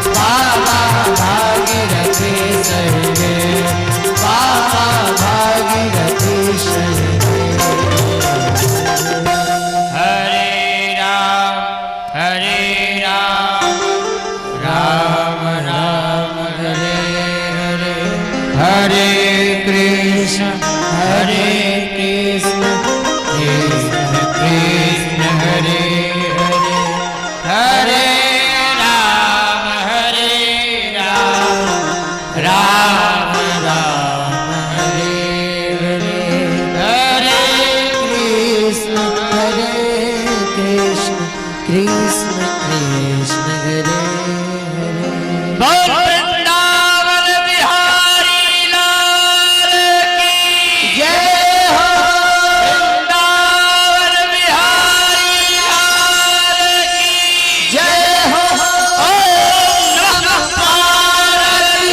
बाबा भागीरथी संगे। बाबा भागीरथी संगे। हरे राम राम राम हरे हरे, हरे कृष्ण कृष्ण कृष्ण हरे हरे, हरे राम राम